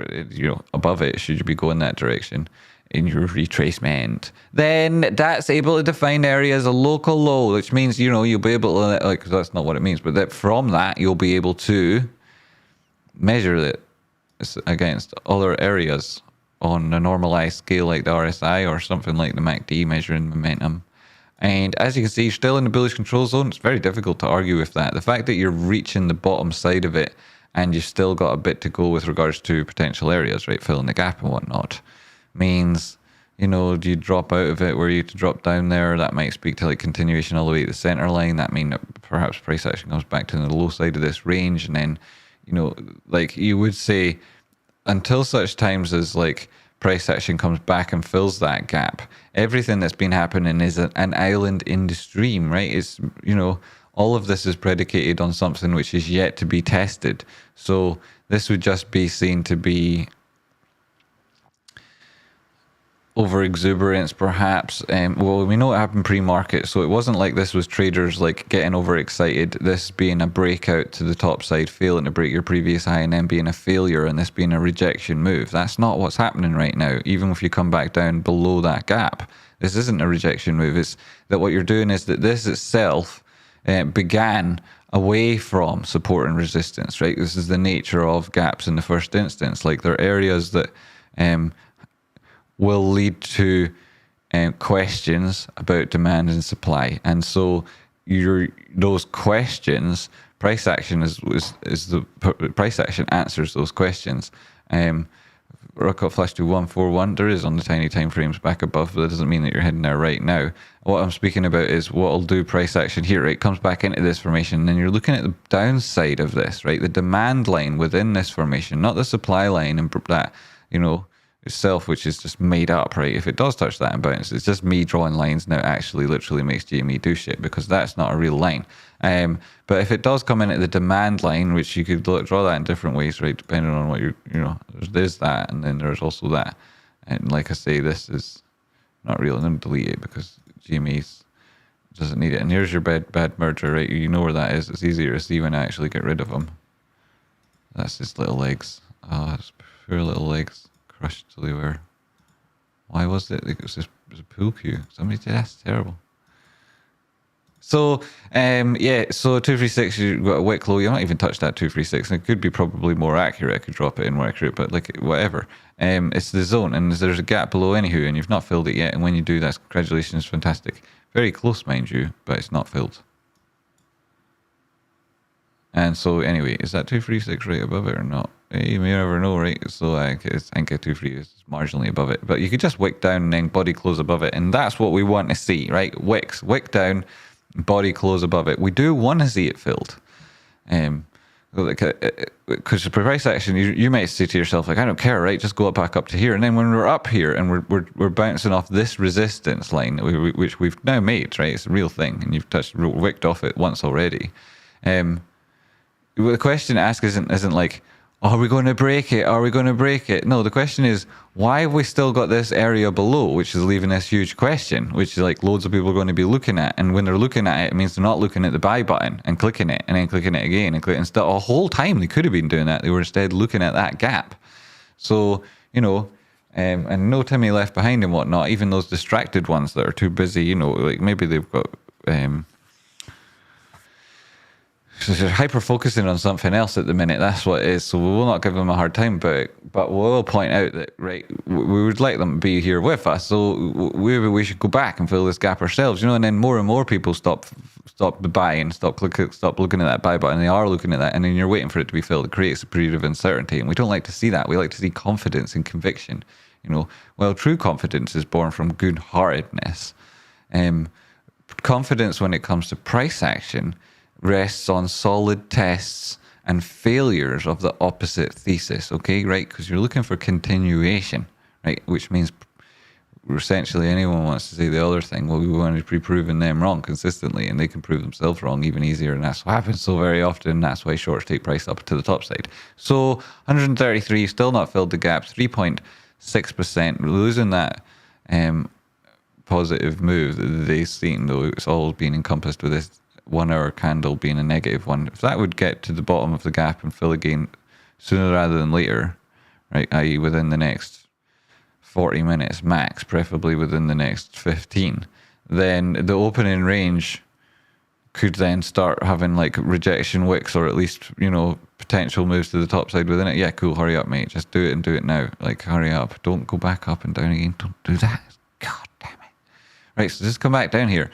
above it, should you be going that direction in your retracement, then that's able to define area as a local low, which means, you'll be able to, like, that's not what it means, but that from that, you'll be able to measure it against other areas on a normalized scale like the RSI or something like the MACD measuring momentum. And as you can see, still in the bullish control zone. It's very difficult to argue with that. The fact that you're reaching the bottom side of it and you've still got a bit to go with regards to potential areas, right, filling the gap and whatnot, means, do you drop out of it? Were you to drop down there? That might speak to like continuation all the way to the center line. That means that perhaps price action comes back to the low side of this range. And then, like you would say, until such times as like price action comes back and fills that gap, everything that's been happening is an island in the stream, right? It's, all of this is predicated on something which is yet to be tested. So this would just be seen to be over exuberance, perhaps. Well, we know what happened pre-market, so it wasn't like this was traders like getting overexcited. This being a breakout to the top side, failing to break your previous high, and then being a failure, and this being a rejection move. That's not what's happening right now. Even if you come back down below that gap, this isn't a rejection move. It's that what you're doing is that this itself began away from support and resistance, right? This is the nature of gaps in the first instance. Like, there are areas that will lead to questions about demand and supply, and so those questions, price action is the price action answers those questions. Rocket flash to 141. There is on the tiny time frames back above, but that doesn't mean that you're heading there right now. What I'm speaking about is what will do price action here, right? Comes back into this formation, and then you're looking at the downside of this, right? The demand line within this formation, not the supply line, and that, itself, which is just made up, right? If it does touch that and bounce, it's just me drawing lines now. Actually literally makes Gme do shit, because that's not a real line. But if it does come in at the demand line, which you could draw that in different ways, right, depending on what there's that, and then there's also that. And like I say, this is not real. I'm going to delete it because Gme doesn't need it. And here's your bad merger, right? You know where that is. It's easier to see when I actually get rid of them. That's his little legs. Oh, his poor little legs. Crushed till they were. Why was it? It was a pool cue. Somebody did. That's terrible. So, so 236, you've got a wick low. You might even touch that 236. And it could be probably more accurate. I could drop it in more accurate, but like, whatever. It's the zone, and there's a gap below anywho, and you've not filled it yet. And when you do, that's congratulations, fantastic. Very close, mind you, but it's not filled. And so, anyway, is that 236 right above it or not? You may never know, right? So I think 236 is marginally above it. But you could just wick down and then body close above it. And that's what we want to see, right? Wick down, body close above it. We do want to see it filled. Because the price action, you might say to yourself, like, I don't care, right? Just go back up to here. And then when we're up here and we're bouncing off this resistance line, which we've now made, right? It's a real thing. And you've wicked off it once already. The question to ask isn't like, are we going to break it? Are we going to break it? No, the question is, why have we still got this area below, which is leaving this huge question, which is like loads of people are going to be looking at. And when they're looking at it, it means they're not looking at the buy button and clicking it and then clicking it again and clicking. Instead, a whole time they could have been doing that. They were instead looking at that gap. So, and no Timmy left behind and whatnot, even those distracted ones that are too busy, like maybe they've got... So they're hyper focusing on something else at the minute. That's what it is. So we will not give them a hard time about it, but we will point out that, right, we would like them to be here with us. So we should go back and fill this gap ourselves, and then more and more people stop buying, stop looking at that buy button. They are looking at that, and then you're waiting for it to be filled. It creates a period of uncertainty, and we don't like to see that. We like to see confidence and conviction. Well, true confidence is born from good-heartedness. Confidence when it comes to price action rests on solid tests and failures of the opposite thesis, okay, right? Because you're looking for continuation, right? Which means essentially anyone wants to say the other thing, well, we want to be proving them wrong consistently, and they can prove themselves wrong even easier, and that's what happens so very often. That's why shorts take price up to the top side. So 133, still not filled the gap, 3.6%, losing that positive move that the day's seen, though it's all being encompassed with this 1 hour candle being a negative one. If that would get to the bottom of the gap and fill again sooner rather than later, right, i.e. within the next 40 minutes max, preferably within the next 15, then the opening range could then start having like rejection wicks, or at least, you know, potential moves to the top side within it. Yeah, cool, hurry up, mate. Just do it and do it now. Like, hurry up. Don't go back up and down again. Don't do that. God damn it. Right, so just come back down here.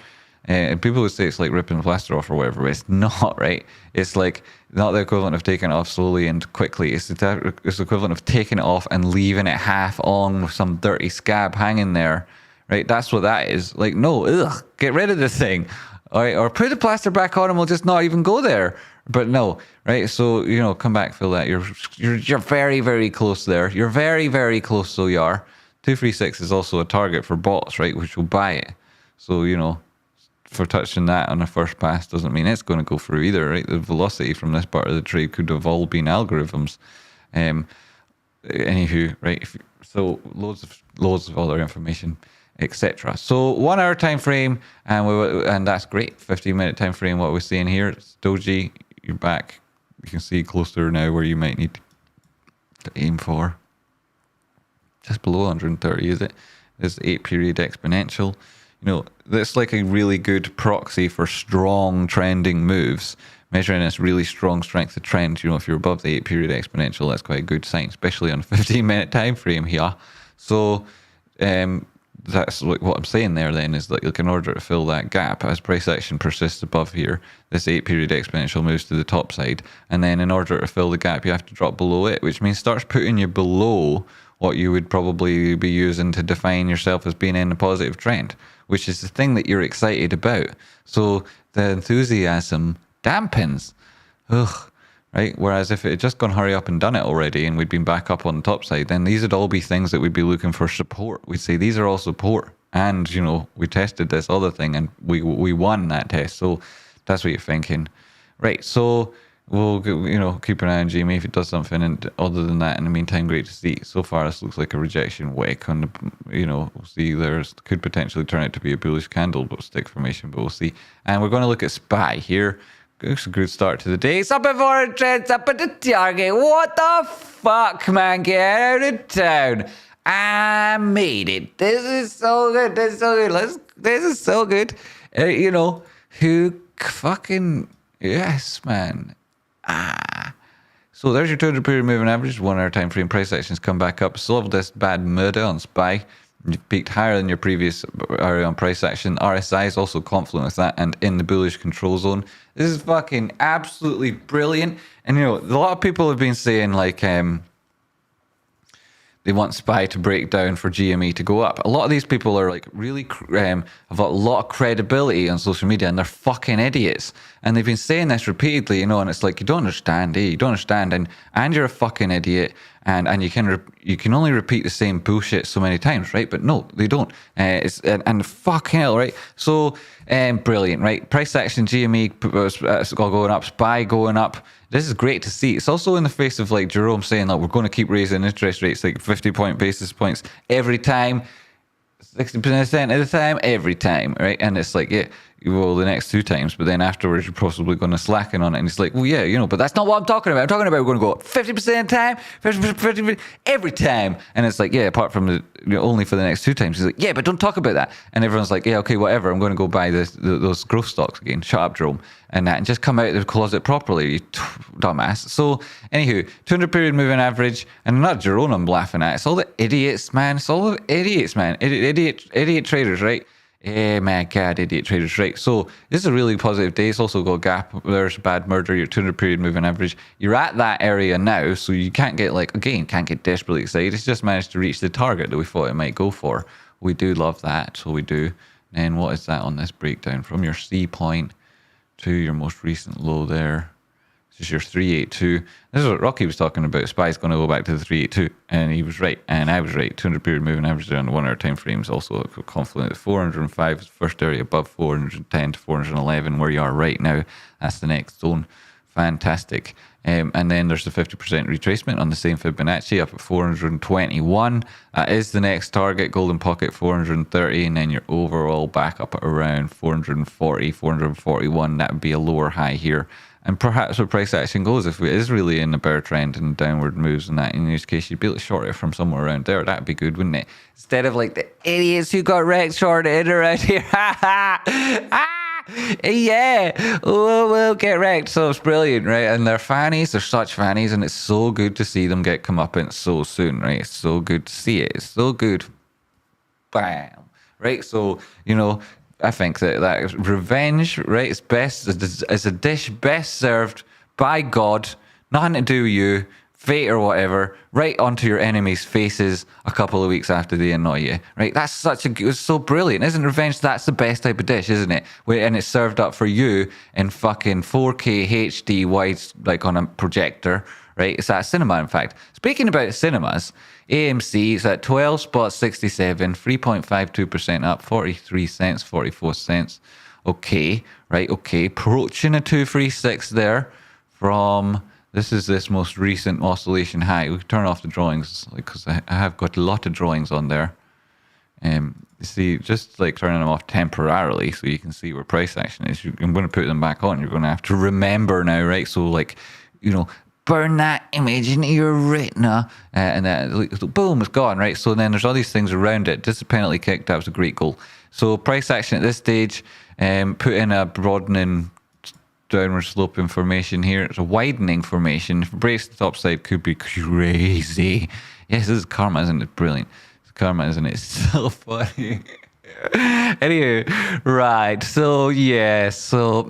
And people would say it's like ripping the plaster off or whatever, but it's not, right? It's like not the equivalent of taking it off slowly and quickly. It's the equivalent of taking it off and leaving it half on with some dirty scab hanging there, right? That's what that is. Like, no, ugh, get rid of this thing. All right, or put the plaster back on and we'll just not even go there. But no, right? So, you know, come back, fill that. You're very, very close there. You're very, very close, so you are. 236 is also a target for bots, right? Which will buy it. So, you know, for touching that on a first pass doesn't mean it's going to go through either, right? The velocity from this part of the trade could have all been algorithms. Anywho, right? So loads of other information, etc. So 1 hour time frame, and that's great. 15-minute time frame. What we're seeing here, it's doji. You're back. You can see closer now where you might need to aim for. Just below 130, is it? This 8-period exponential. You know, that's like a really good proxy for strong trending moves, measuring this really strong strength of trend. You know, if you're above the 8-period exponential, that's quite a good sign, especially on a 15-minute time frame here. So that's like what I'm saying there then, is that like in order to fill that gap, as price action persists above here, this 8-period exponential moves to the top side, and then in order to fill the gap, you have to drop below it, which means starts putting you below what you would probably be using to define yourself as being in a positive trend, which is the thing that you're excited about. So the enthusiasm dampens. Ugh. Right? Whereas if it had just gone hurry up and done it already and we'd been back up on the top side, then these would all be things that we'd be looking for support. We'd say these are all support. And, you know, we tested this other thing and we won that test. So that's what you're thinking. Right. So we'll, you know, keep an eye on Gme if it does something. And other than that, in the meantime, great to see. So far, this looks like a rejection wick on the, you know, we'll see. There's could potentially turn out to be a bullish candle, but stick formation, but we'll see. And we're going to look at SPY here. It's a good start to the day. It's up before it trends up at the target. What the fuck, man? Get out of town. I made it. This is so good. This is so good. This is so good. You know, who fucking... Yes, man. So there's your 200-period moving average. 1 hour time frame. Price actions come back up. Still have this bad murder on SPY. You've peaked higher than your previous area on price action. RSI is also confluent with that and in the bullish control zone. This is fucking absolutely brilliant. And, you know, a lot of people have been saying, like, they want SPY to break down for GME to go up. A lot of these people are, like, really have got a lot of credibility on social media, and they're fucking idiots. And they've been saying this repeatedly, you know, and it's like, you don't understand, You don't understand, and you're a fucking idiot. And you can only repeat the same bullshit so many times, right? But no, they don't. And fucking hell, right? So brilliant, right? Price action, GME all going up, SPY going up. This is great to see. It's also in the face of like Jerome saying that we're going to keep raising interest rates like 50 basis points every time, 60% of the time, every time, right? And it's like, yeah, well, the next 2 times, but then afterwards you're possibly going to slacken on it. And it's like, well, yeah, you know, but that's not what I'm talking about. I'm talking about we're going to go up 50% of the time, 50% every time. And it's like, yeah, apart from the, you know, only for the next 2 times. He's like, yeah, but don't talk about that. And everyone's like, yeah, okay, whatever. I'm going to go buy those growth stocks again. Shut up, Jerome. And just come out of the closet properly, you dumbass. So, anywho, 200-period moving average, and not Jerome I'm laughing at. It's all the idiots, man. It's all the idiots, man. Idiot traders, right? Eh, my God, idiot traders, right? So this is a really positive day. It's also got a gap. There's bad murder, your 200-period moving average. You're at that area now, so you can't get, like, again, can't get desperately excited. It's just managed to reach the target that we thought it might go for. We do love that, so we do. And what is that on this breakdown? From your C point to your most recent low there. This is your 382. This is what Rocky was talking about. SPY's going to go back to the 382, and he was right, and I was right. 200 period moving average on the 1 hour time frame is also a confluent. 405 is the first area above 410 to 411, where you are right now. That's the next zone. Fantastic. And then there's the 50% retracement on the same Fibonacci up at 421. That is the next target. Golden pocket 430, and then you're overall back up at around 440, 441. That would be a lower high here. And perhaps where price action goes, if it is really in a bear trend and downward moves and that, in this case, you'd be able to short it from somewhere around there. That'd be good, wouldn't it? Instead of like the idiots who got wrecked shorted around here. Ha ha! Yeah, we'll get wrecked. So it's brilliant, right? And they're fannies, they're such fannies, and it's so good to see them get comeuppance so soon, right? It's so good to see it. It's so good. Bam. Right? So, you know, I think that revenge, right, is best, is a dish best served by God, nothing to do with you, fate or whatever, right onto your enemies' faces a couple of weeks after they annoy you, right? That's it's so brilliant. Isn't revenge, that's the best type of dish, isn't it? And it's served up for you in fucking 4K HD wide, like on a projector, right? It's at a cinema, in fact. Speaking about cinemas, AMC is at 12 spots 67, 3.52% up, 43 cents, 44 cents. Okay, right, okay. Approaching a 236 there from, this is this most recent oscillation high. We can turn off the drawings because I have got a lot of drawings on there. You see, just like turning them off temporarily so you can see where price action is. I'm going to put them back on. You're going to have to remember now, right? So like, you know, burn that image into your retina, and then boom, it's gone, right? So then there's all these things around it. Just a penalty kick, that was a great goal. So price action at this stage, put in a broadening downward sloping formation here. It's a widening formation. If it breaks the top side, could be crazy. Yes, this is karma, isn't it? Brilliant. It's karma, isn't it? It's so funny. Anyway, right. So yeah. So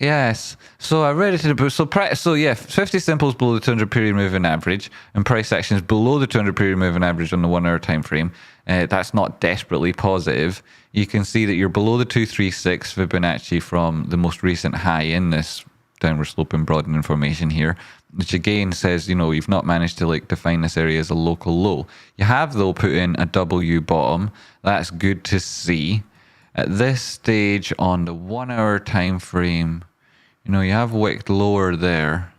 yes. So I read it in the book. So yeah, 50 simples below the 200 period moving average, and price action is below the 200 period moving average on the 1 hour time frame. That's not desperately positive. You can see that you're below the 236 Fibonacci from the most recent high in this downward sloping broadening formation here, which again says, you know, you've not managed to like define this area as a local low. You have though put in a W bottom. That's good to see. At this stage on the 1 hour time frame, you know, you have wicked lower there.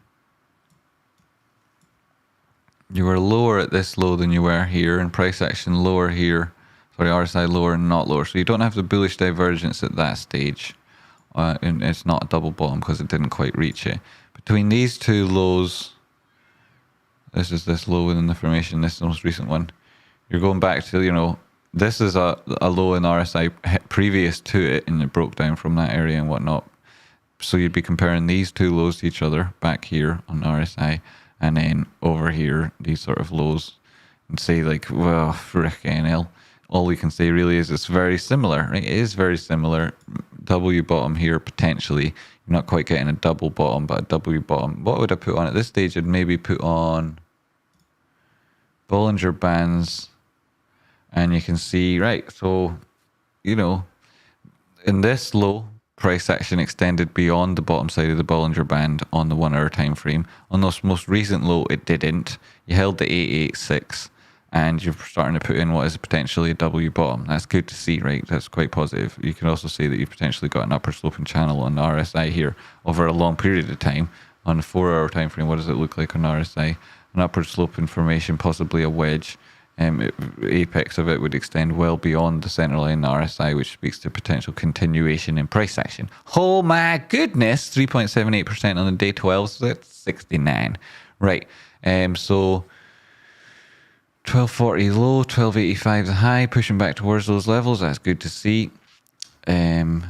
You were lower at this low than you were here, and price action lower here. Sorry, RSI lower and not lower. So you don't have the bullish divergence at that stage. And it's not a double bottom because it didn't quite reach it. Between these two lows, this is this low within the formation, this is the most recent one. You're going back to, you know, this is a low in RSI previous to it, and it broke down from that area and whatnot. So you'd be comparing these two lows to each other back here on RSI, and then over here, these sort of lows, and say like, well, frickin' hell. All we can say really is it's very similar, right? It is very similar. W bottom here, potentially. You're not quite getting a double bottom, but a W bottom. What would I put on at this stage? I'd maybe put on Bollinger Bands, and you can see, right, so, you know, in this low, price action extended beyond the bottom side of the Bollinger Band on the 1 hour time frame. On this most recent low, it didn't. You held the 886, and you're starting to put in what is potentially a W bottom. That's good to see, right? That's quite positive. You can also see that you've potentially got an upper sloping channel on the RSI here over a long period of time. On the 4 hour time frame, what does it look like on RSI? An upward sloping formation, possibly a wedge. Apex of it would extend well beyond the centerline RSI, which speaks to potential continuation in price action. Oh my goodness, 3.78% on the day 12, so that's 69. Right, so 1240 low, 1285 the high, pushing back towards those levels. That's good to see. Jimmy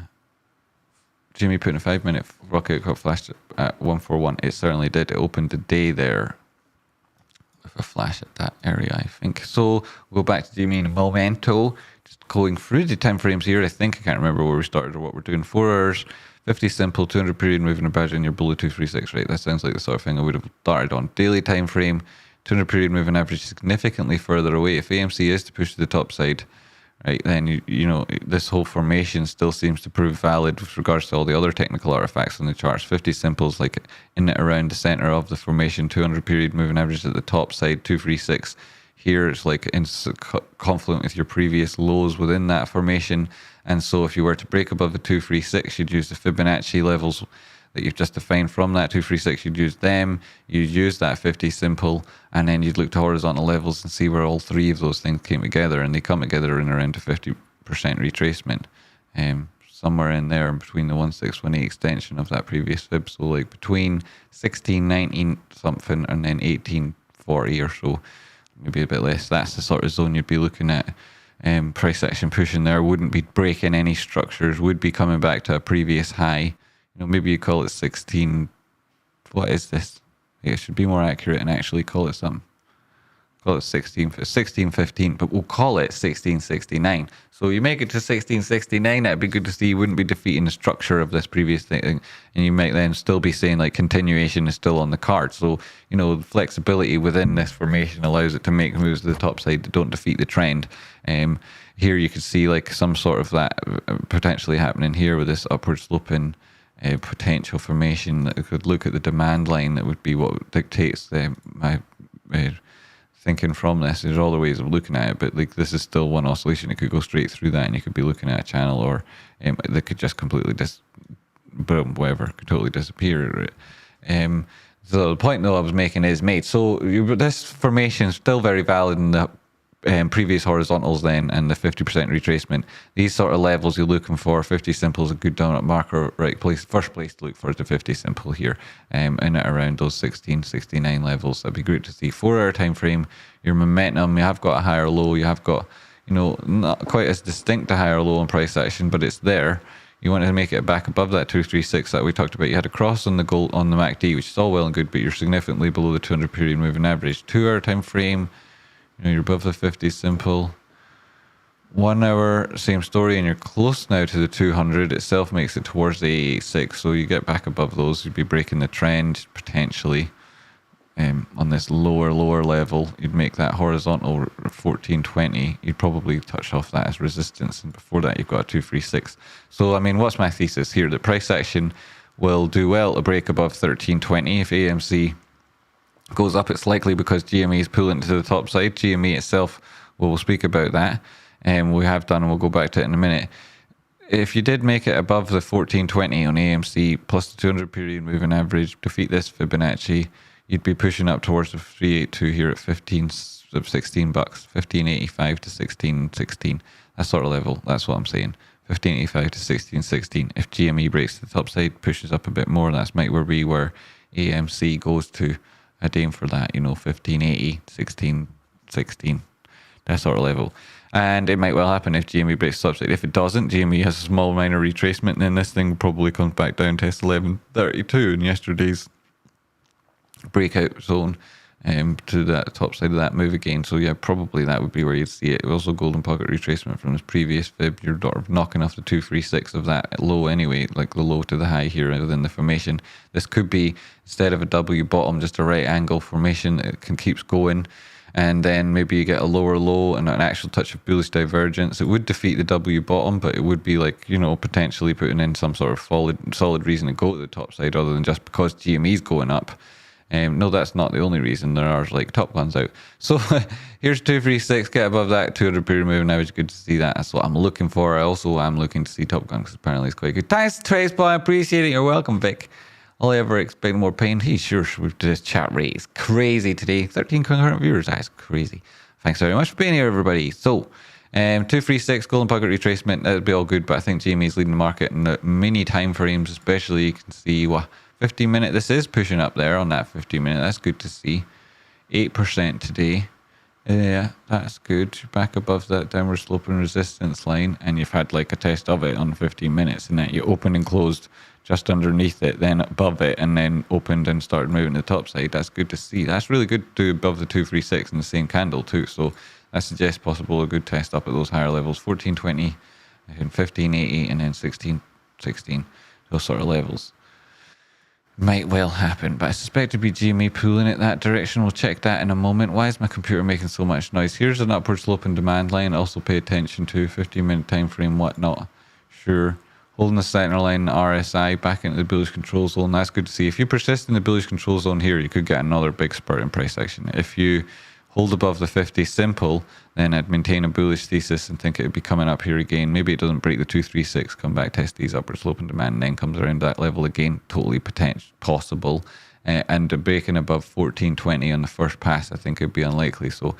put in a 5 minute rocket cut flash at 141. It certainly did. It opened the day there with a flash at that area, I think. So we'll go back to Jimmy in a momento. Just going through the time frames here. I think I can't remember where we started or what we're doing. 4 hours, 50 simple, 200 period moving a badge in your below 236 rate. That sounds like the sort of thing I would have started on. Daily time frame, 200 period moving average significantly further away. If AMC is to push to the top side, right, then you know this whole formation still seems to prove valid with regards to all the other technical artifacts on the charts. 50 simples like in it around the center of the formation, 200 period moving average at the top side, 236. Here it's like in confluent with your previous lows within that formation, and so if you were to break above the 236, you'd use the Fibonacci levels that you've just defined from that 236. You'd use them, you'd use that 50 simple, and then you'd look to horizontal levels and see where all three of those things came together, and they come together in around a 50% retracement, somewhere in there between the 1618 extension of that previous fib. So like between 1619 something and then 1840 or so, maybe a bit less. That's the sort of zone you'd be looking at. Price action pushing there, wouldn't be breaking any structures, would be coming back to a previous high. You know, maybe you call it 16. What is this? It should be more accurate and actually call it something. Call it 1615, but we'll call it 1669. So you make it to 1669, that'd be good to see. You wouldn't be defeating the structure of this previous thing, and you might then still be saying like continuation is still on the card. So, you know, the flexibility within this formation allows it to make moves to the top side that don't defeat the trend. Here you could see like some sort of that potentially happening here with this upward sloping potential formation. That could look at the demand line. That would be what dictates my thinking from this. There's all the ways of looking at it, but like this is still one oscillation. It could go straight through that, and you could be looking at a channel, or they could just completely boom, whatever, could totally disappear. So the point though I was making is made. So this formation is still very valid in the previous horizontals then, and the 50% retracement. These sort of levels you're looking for, 50 simple is a good dominant marker, right place. First place to look for is the 50 simple here, in at around those 1669 levels. That'd be great to see. 4 hour time frame, your momentum, you have got a higher low, you have got, you know, not quite as distinct a higher low in price action, but it's there. You want to make it back above that 236 that we talked about. You had a cross on the goal on the MACD, which is all well and good, but you're significantly below the 200 period moving average. 2 hour time frame, you know, you're above the 50 simple. 1 hour, same story, and you're close now to the 200 itself, makes it towards the 86. So you get back above those, you'd be breaking the trend potentially. On this lower level, you'd make that horizontal 1420. You'd probably touch off that as resistance, and before that you've got a 236. So I mean, what's my thesis here? The price action will do well to break above 1320. If AMC goes up, it's likely because GME is pulling to the top side. GME itself, we'll speak about that, and we have done, and we'll go back to it in a minute. If you did make it above the 1420 on AMC plus the 200 period moving average, defeat this Fibonacci, you'd be pushing up towards the 382 here at 16 bucks, 1585 to 1616. That sort of level. That's what I'm saying. 1585 to 1616. If GME breaks the top side, pushes up a bit more, that's might be where AMC goes to. I'd aim for that, you know, 1580, 1616. That sort of level. And it might well happen if GME breaks the top side. If it doesn't, GME has a small minor retracement, and then this thing probably comes back down to 1132 in yesterday's breakout zone, to that top side of that move again. So yeah, probably that would be where you'd see it. Also golden pocket retracement from this previous fib. You're sort of knocking off the 236 of that low anyway, like the low to the high here within the formation. This could be, instead of a W bottom, just a right angle formation. It keeps going, and then maybe you get a lower low and an actual touch of bullish divergence. It would defeat the W bottom, but it would be like, you know, potentially putting in some sort of solid reason to go to the top side, other than just because GME's going up. No, that's not the only reason. There are like top guns out. So here's 236, get above that 200 period moving average. Good to see that. That's what I'm looking for. I also am looking to see top gun because apparently it's quite good. Thanks, Tradespotting. I appreciate it. You're welcome, Vic. All I ever expect more pain. Hey, sure, this chat rate is crazy today. 13 concurrent viewers. That's crazy. Thanks very much for being here, everybody. So 236 golden pocket retracement. That'd be all good, but I think GME's leading the market in the mini time frames, especially. You can see what. 15 minute, this is pushing up there on that 15 minute. That's good to see. 8% today. Yeah, that's good. You're back above that downward sloping resistance line, and you've had like a test of it on 15 minutes, and then you opened and closed just underneath it, then above it, and then opened and started moving to the top side. That's good to see. That's really good to above the 236 in the same candle too. So that suggests possible a good test up at those higher levels, 1420 and 1580, and then 1616. Those sort of levels. Might well happen, but I suspect it'd be Gme pulling it that direction. We'll check that in a moment. Why is my computer making so much noise? Here's an upward sloping demand line. Also pay attention to 15-minute time frame, whatnot. Sure. Holding the center line RSI back into the bullish control zone. That's good to see. If you persist in the bullish control zone here, you could get another big spurt in price action. If you hold above the 50 simple, then I'd maintain a bullish thesis and think it would be coming up here again. Maybe it doesn't break the 236, come back, test these upward sloping demand, and then comes around that level again. Totally possible. And breaking above 1420 on the first pass, I think it would be unlikely. So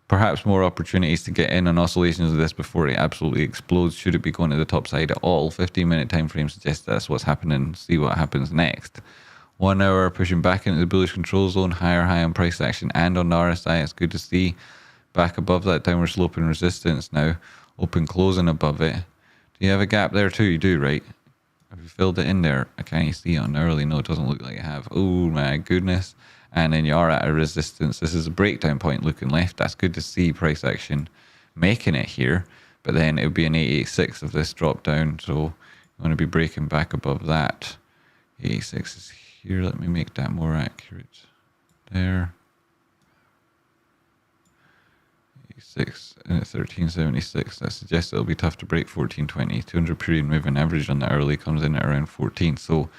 perhaps more opportunities to get in on oscillations of this before it absolutely explodes. Should it be going to the top side at all? 15-minute time frame suggests that's what's happening. See what happens next. 1 hour pushing back into the bullish control zone, higher high on price action and on the RSI. It's good to see back above that downward sloping resistance now. Open closing above it. Do you have a gap there too? You do, right? Have you filled it in there? I can't see it on early. No, it doesn't look like you have. Oh my goodness. And then you are at a resistance. This is a breakdown point looking left. That's good to see price action making it here. But then it would be an 886 of this drop down. So you want to be breaking back above that. 886 is here. Let me make that more accurate. There. 86 and it's 1376. That suggests it'll be tough to break 1420. 200 period moving average on the early comes in at around 14. So,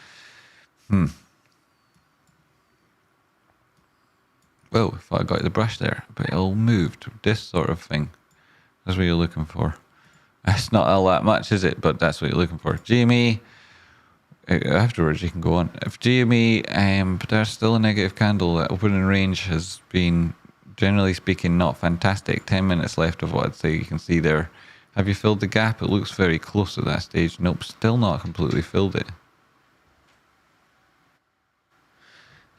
well, if I got the brush there, but it all moved. This sort of thing. That's what you're looking for. It's not all that much, is it? But that's what you're looking for. GME, afterwards you can go on. If GME, but there's still a negative candle. That opening range has been, generally speaking, not fantastic. 10 minutes left of what I'd say you can see there. Have you filled the gap? It looks very close at that stage. Nope, still not completely filled it.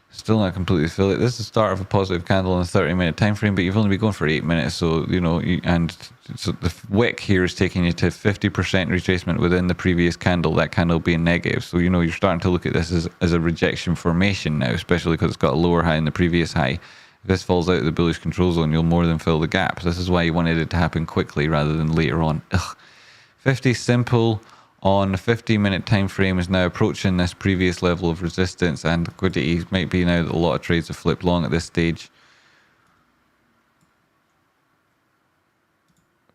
Still not completely filled it. This is the start of a positive candle in a 30-minute time frame, but you've only been going for 8 minutes, so so the wick here is taking you to 50% retracement within the previous candle. That candle being negative, so you're starting to look at this as a rejection formation now, especially because it's got a lower high in the previous high. If this falls out of the bullish control zone, you'll more than fill the gap. This is why you wanted it to happen quickly rather than later on. 50 simple on a 15-minute time frame is now approaching this previous level of resistance, and liquidity might be now that a lot of trades have flipped long at this stage.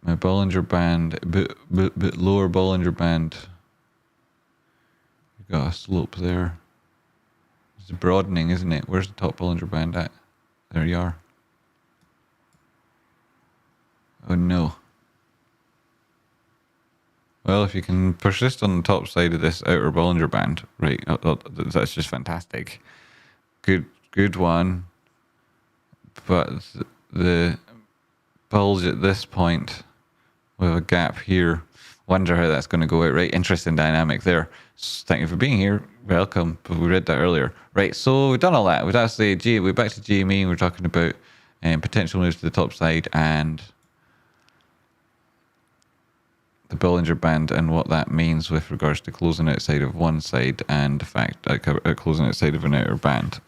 My Bollinger Band, a bit lower Bollinger Band. You've got a slope there. It's broadening, isn't it? Where's the top Bollinger Band at? There you are. Oh no. Well, if you can persist on the top side of this outer Bollinger Band, right, that's just fantastic. Good one. But the bulge at this point, we have a gap here. Wonder how that's going to go out, right? Interesting dynamic there. Thank you for being here. Welcome. But we read that earlier. Right, so we've done all that. We've actually, we're back to GME. We're talking about potential moves to the top side and the Bollinger Band and what that means with regards to closing outside of one side and the fact that closing outside of an outer band.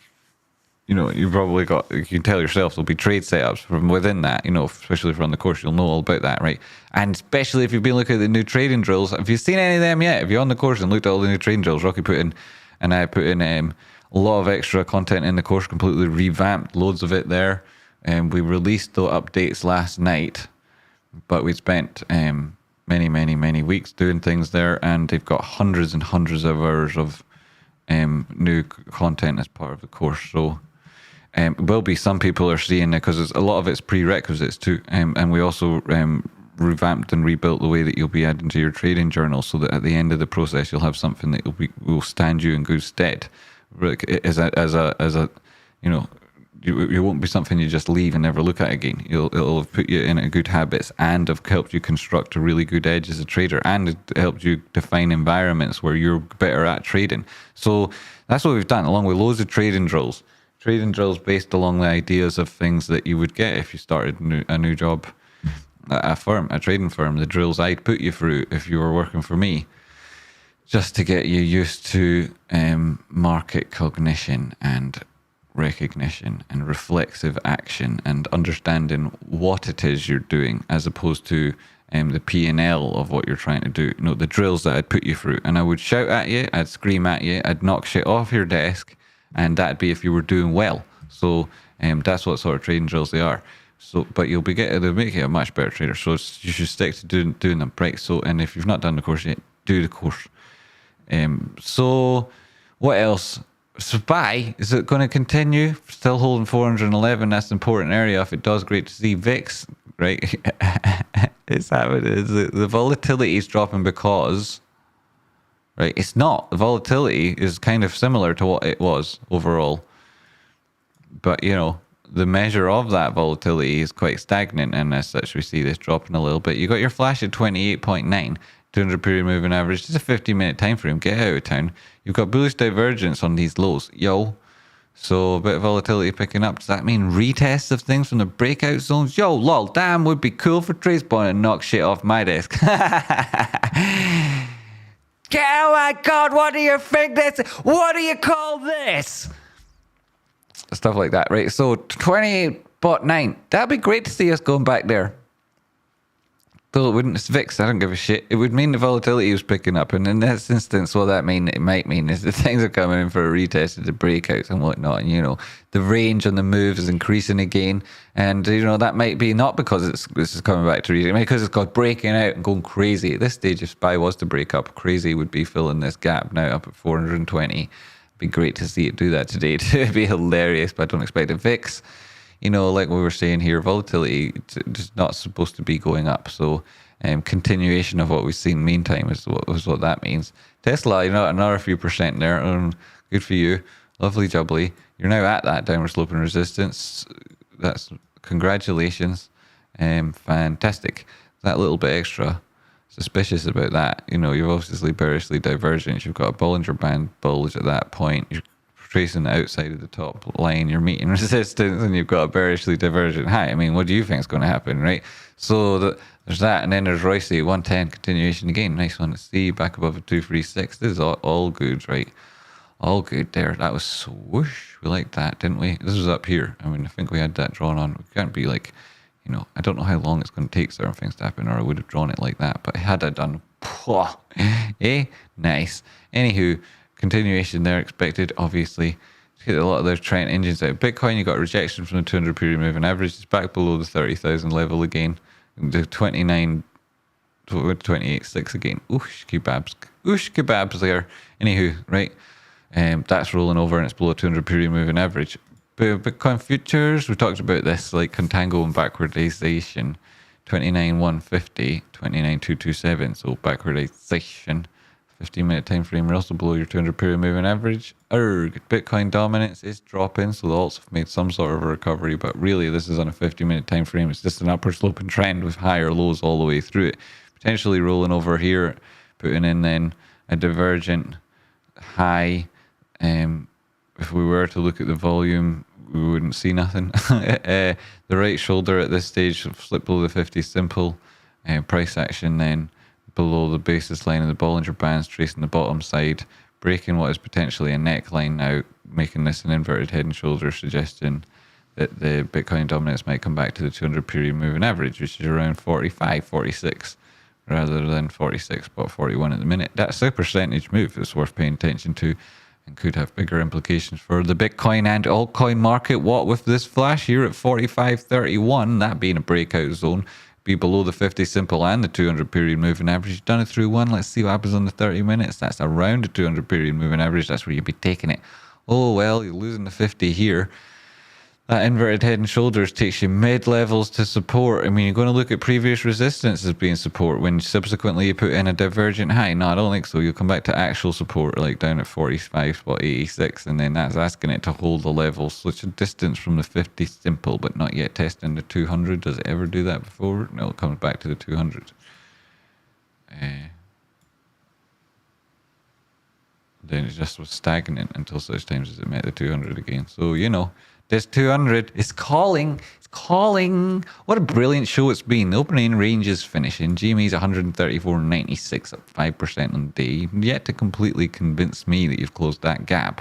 You've probably got, you can tell yourself there'll be trade setups from within that, especially if you're on the course, you'll know all about that, right? And especially if you've been looking at the new trading drills. Have you seen any of them yet? If you're on the course and looked at all the new trading drills, Rocky put in, and I put in a lot of extra content in the course, completely revamped, loads of it there. We released the updates last night, but we spent many weeks doing things there, and they've got hundreds and hundreds of hours of new content as part of the course. So will be some people are seeing it because a lot of it's prerequisites too, and we also revamped and rebuilt the way that you'll be adding to your trading journal, so that at the end of the process you'll have something that will stand you in good stead as a it won't be something you just leave and never look at again. It'll have put you in a good habits and have helped you construct a really good edge as a trader, and helped you define environments where you're better at trading. So that's what we've done, along with loads of trading drills. Trading drills based along the ideas of things that you would get if you started a new job at a trading firm. The drills I'd put you through if you were working for me, just to get you used to market cognition and recognition and reflexive action and understanding what it is you're doing, as opposed to the P&L of what you're trying to do, you know, the drills that I'd put you through. And I would shout at you, I'd scream at you, I'd knock shit off your desk, and that'd be if you were doing well. So that's what sort of trading drills they are. So, but you'll be they'll make you a much better trader. So you should stick to doing them, right? So, and if you've not done the course yet, do the course. So what else? Spy, is it going to continue? Still holding 411. That's an important area. If it does, great to see. VIX, right? It's happening. The volatility is dropping because, right? It's not. The volatility is kind of similar to what it was overall. But, you know, the measure of that volatility is quite stagnant, and as such, we see this dropping a little bit. You got your flash at 28.9. 200 period moving average, just a 50-minute time frame. Get out of town. You've got bullish divergence on these lows, yo. So a bit of volatility picking up. Does that mean retests of things from the breakout zones? Yo, lol, damn, would be cool for Tradespotting and knock shit off my desk. Oh my god, what do you think this? What do you call this? Stuff like that, right? So 28.9. That'd be great to see us going back there. Though it wouldn't, it's VIX, I don't give a shit. It would mean the volatility was picking up. And in this instance, what that it might mean is that things are coming in for a retest of the breakouts and whatnot. And, you know, the range on the move is increasing again. And, you know, that might be not because this is coming back to read. It might because it's got breaking out and going crazy. At this stage, if SPY was to break up, crazy would be filling this gap now up at 420. It'd be great to see it do that today. It'd be hilarious, but I don't expect a VIX. You know, like we were saying here, volatility is not supposed to be going up. So continuation of what we've seen meantime is what that means. Tesla, you know, another few percent there. Good for you. Lovely jubbly. You're now at that downward sloping resistance. That's congratulations. Fantastic. That little bit extra suspicious about that. You know, you're obviously bearishly divergent. You've got a Bollinger Band bulge at that point. You're tracing the outside of the top line, you're meeting resistance, and you've got a bearishly divergent high. I mean, what do you think is going to happen, right? So there's that, and then there's Royce 110 continuation again. Nice one to see back above a 236. This is all good, right? All good there. That was swoosh. We liked that, didn't we? This was up here. I mean, I think we had that drawn on. We can't be like, you know, I don't know how long it's going to take certain things to happen, or I would have drawn it like that. But had I done, nice. Anywho, continuation there expected, obviously. Hit a lot of those trend engines out. Bitcoin, you got a rejection from the 200 period moving average. It's back below the 30,000 level again. The 28.6 again. Oosh kebabs there. Anywho, right? That's rolling over and it's below 200 period moving average. Bitcoin futures, we talked about this, like contango and backwardization. 29,150, 29,227. So backwardization. 15-minute time frame, we're also below your 200 period moving average. Bitcoin dominance is dropping, so the alts have made some sort of a recovery, but really this is on a 50-minute time frame. It's just an upward sloping trend with higher lows all the way through it. Potentially rolling over here, putting in then a divergent high. If we were to look at the volume, we wouldn't see nothing. The right shoulder at this stage slipped below the 50 simple. Price action then below the basis line of the Bollinger Bands, tracing the bottom side, breaking what is potentially a neckline now, making this an inverted head and shoulder, suggesting that the Bitcoin dominance might come back to the 200 period moving average, which is around 45, 46, rather than 46, but 41 at the minute. That's a percentage move that's worth paying attention to and could have bigger implications for the Bitcoin and altcoin market. What with this flash here at 45.31, that being a breakout zone, be below the 50 simple and the 200 period moving average. You've done it through one. Let's see what happens on the 30 minutes. That's around the 200 period moving average. That's where you'd be taking it. Oh, well, you're losing the 50 here. That inverted head and shoulders takes you mid-levels to support. I mean, you're going to look at previous resistance as being support when subsequently you put in a divergent high. No, I don't think so. You'll come back to actual support, like down at 45.86, and then that's asking it to hold the levels. So it's a distance from the 50 simple, but not yet testing the 200. Does it ever do that before? No, it comes back to the 200. Then it just was stagnant until such times as it met the 200 again. So, you know, this 200 is calling. It's calling. What a brilliant show it's been. The opening range is finishing. Gme's 134.96, up 5% on the day. You've yet to completely convince me that you've closed that gap.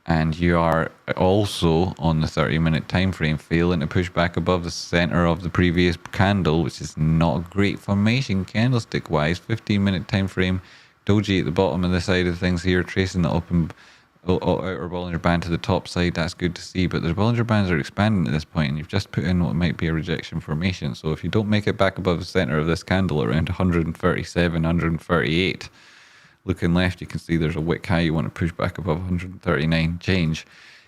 and you are also on the 30-minute time frame failing to push back above the center of the previous candle, which is not a great formation candlestick wise. 15-minute time frame, doji at the bottom of the side of things here, tracing the open outer Bollinger Band to the top side. That's good to see, but the Bollinger Bands are expanding at this point, and you've just put in what might be a rejection formation. So if you don't make it back above the center of this candle around 137, 138, looking left, you can see there's a wick high. You want to push back above 139 change.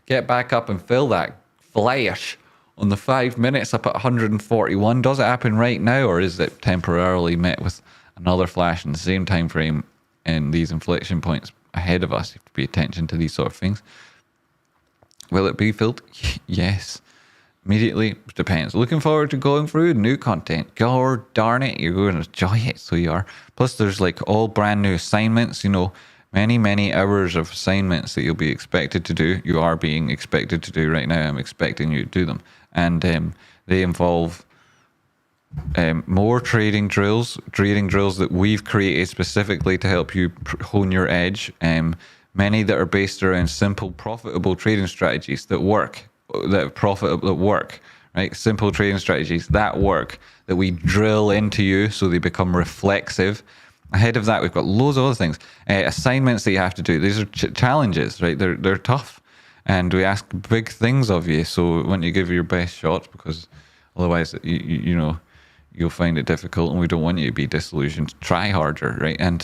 Get back up and fill that flash on the 5 minutes up at 141. Does it happen right now, or is it temporarily met with another flash in the same time frame in these inflection points ahead of us? You have to pay attention to these sort of things. Will it be filled? Yes. Immediately, depends. Looking forward to going through new content. God darn it, you're going to enjoy it, so you are. Plus, there's like all brand new assignments, you know, many hours of assignments that you'll be expected to do. You are being expected to do right now. I'm expecting you to do them. And they involve more trading drills that we've created specifically to help you hone your edge. Many that are based around simple, profitable trading strategies that work. That work, right? Simple trading strategies that work, that we drill into you so they become reflexive. Ahead of that, we've got loads of other things, assignments that you have to do. These are challenges, right? They're tough, and we ask big things of you. So we want you to give your best shots, because otherwise, you know, you'll find it difficult, and we don't want you to be disillusioned. Try harder, right? And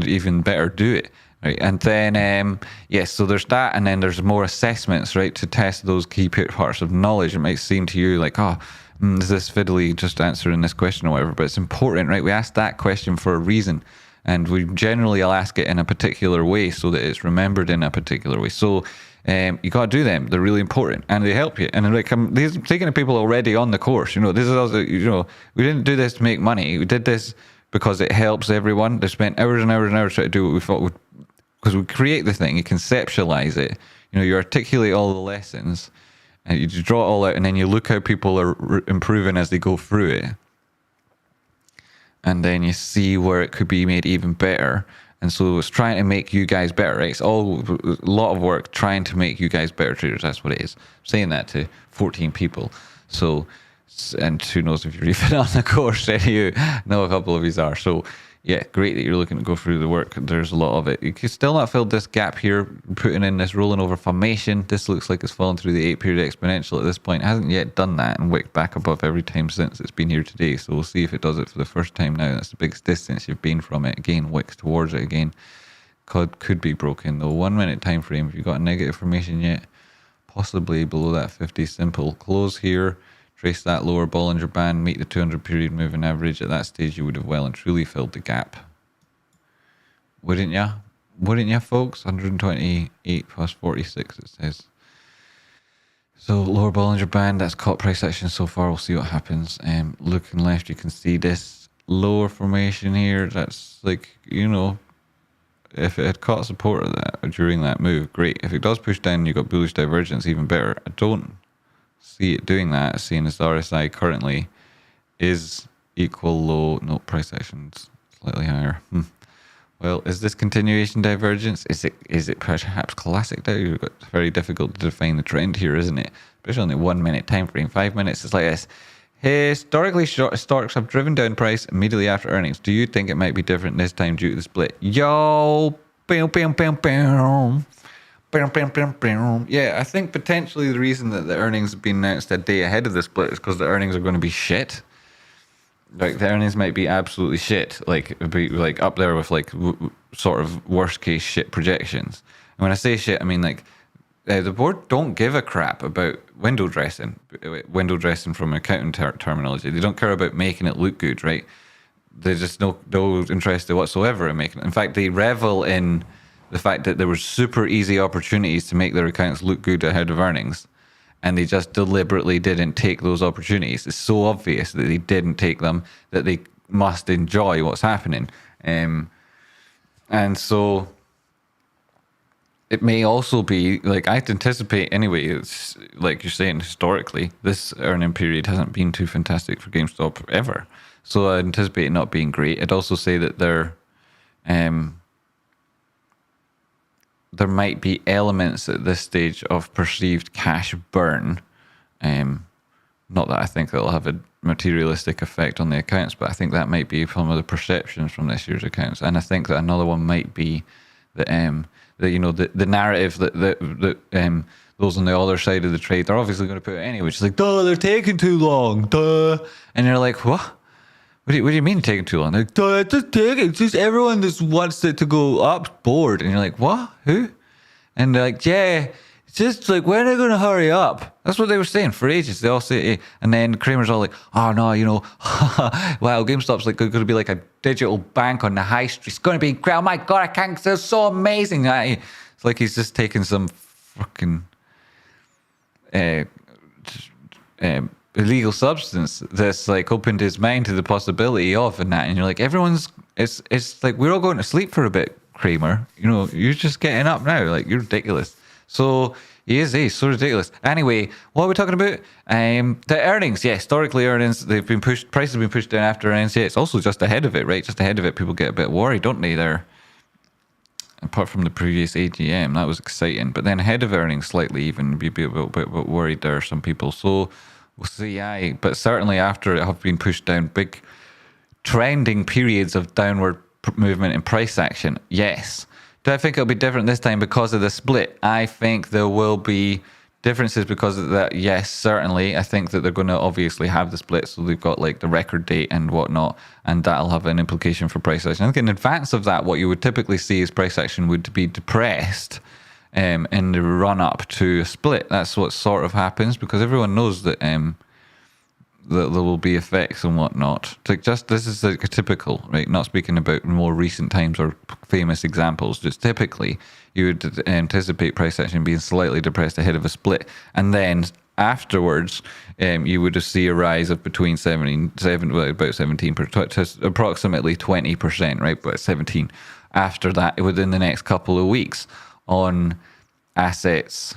even better, do it. Right, and then yes, so there's that, and then there's more assessments, right, to test those key parts of knowledge. It might seem to you like, oh, is this fiddly just answering this question or whatever? But it's important, right? We ask that question for a reason, and we generally will ask it in a particular way so that it's remembered in a particular way. So you got to do them. They're really important, and they help you. And like these taking the people already on the course, you know, this is also, you know, we didn't do this to make money. We did this because it helps everyone. They spent hours and hours and hours trying to do what we thought would. Because we create the thing, you conceptualize it, you know, you articulate all the lessons, and you just draw it all out, and then you look how people are improving as they go through it. And then you see where it could be made even better. And so it's trying to make you guys better, right? It's all a lot of work trying to make you guys better traders. That's what it is. I'm saying that to 14 people. So, and who knows if you're even on the course, any of you know a couple of these are. So, yeah, great that you're looking to go through the work. There's a lot of it. You can still not fill this gap here, putting in this rolling over formation. This looks like it's fallen through the 8-period exponential at this point. It hasn't yet done that and wicked back above every time since it's been here today. So we'll see if it does it for the first time now. That's the biggest distance you've been from it. Again, wicks towards it again. Could be broken though. 1 minute time frame. If you've got a negative formation yet, possibly below that 50 simple. Close here. Trace that lower Bollinger Band, meet the 200-period moving average. At that stage, you would have well and truly filled the gap. Wouldn't ya? Wouldn't ya, folks? 128 plus 46, it says. So, lower Bollinger Band, that's caught price action so far. We'll see what happens. Looking left, you can see this lower formation here. That's like, you know, if it had caught support of that during that move, great. If it does push down, you got bullish divergence, even better. I don't see it doing that, seeing as the RSI currently is equal low. No, price action's slightly higher. Well, is this continuation divergence? Is it perhaps classic? It's very difficult to define the trend here, isn't it? Especially on the 1 minute time frame. 5 minutes is like this. Historically, stocks have driven down price immediately after earnings. Do you think it might be different this time due to the split? Yo, bam, bam, bam, bam. Yeah, I think potentially the reason that the earnings have been announced a day ahead of the split is because the earnings are going to be shit. Like, the earnings might be absolutely shit. Like, it'd be like up there with like sort of worst case shit projections. And when I say shit, I mean like the board don't give a crap about window dressing from accounting terminology. They don't care about making it look good, right? There's just no interest whatsoever in making it. In fact, they revel in the fact that there were super easy opportunities to make their accounts look good ahead of earnings, and they just deliberately didn't take those opportunities. It's so obvious that they didn't take them that they must enjoy what's happening. And so it may also be, like, I'd anticipate anyway, it's like you're saying, historically, this earning period hasn't been too fantastic for GameStop ever. So I anticipate it not being great. I'd also say that there might be elements at this stage of perceived cash burn. Not that I think that'll have a materialistic effect on the accounts, but I think that might be some of the perceptions from this year's accounts. And I think that another one might be that the narrative that those on the other side of the trade, they're obviously going to put it anyway, which is like, duh, they're taking too long, duh. And you're like, what? What do you mean taking too long? They're like, duh, it's just taking, it's just everyone just wants it to go up board. And you're like, what? Who? And they're like, yeah, it's just like, when are they going to hurry up? That's what they were saying for ages. They all say, and then Kramer's all like, oh no, wow, GameStop's like going to be like a digital bank on the high street. It's going to be, oh my God, I can't, it's so amazing. It's like he's just taking some fucking illegal substance that's like opened his mind to the possibility of and that. And you're like, it's like, we're all going to sleep for a bit, Kramer. You're just getting up now. Like, you're ridiculous. So he's so ridiculous. Anyway, what are we talking about? The earnings. Yeah, historically earnings, they've been pushed, prices have been pushed down after earnings. Yeah, it's also just ahead of it, right? Just ahead of it. People get a bit worried, don't they, there? Apart from the previous AGM, that was exciting. But then ahead of earnings slightly even, be a bit worried there, some people. So we'll see, but certainly after it have been pushed down, big trending periods of downward movement in price action. Yes. Do I think it'll be different this time because of the split? I think there will be differences because of that. Yes, certainly. I think that they're going to obviously have the split, so they've got like the record date and whatnot, and that'll have an implication for price action. I think in advance of that, what you would typically see is price action would be depressed in the run up to a split. That's what sort of happens because everyone knows that that there will be effects and whatnot. It's like this is like a typical, right? Not speaking about more recent times or famous examples. Just typically, you would anticipate price action being slightly depressed ahead of a split, and then afterwards, you would see a rise of between about 17% to approximately 20%, right? But 17 after that within the next couple of weeks on assets,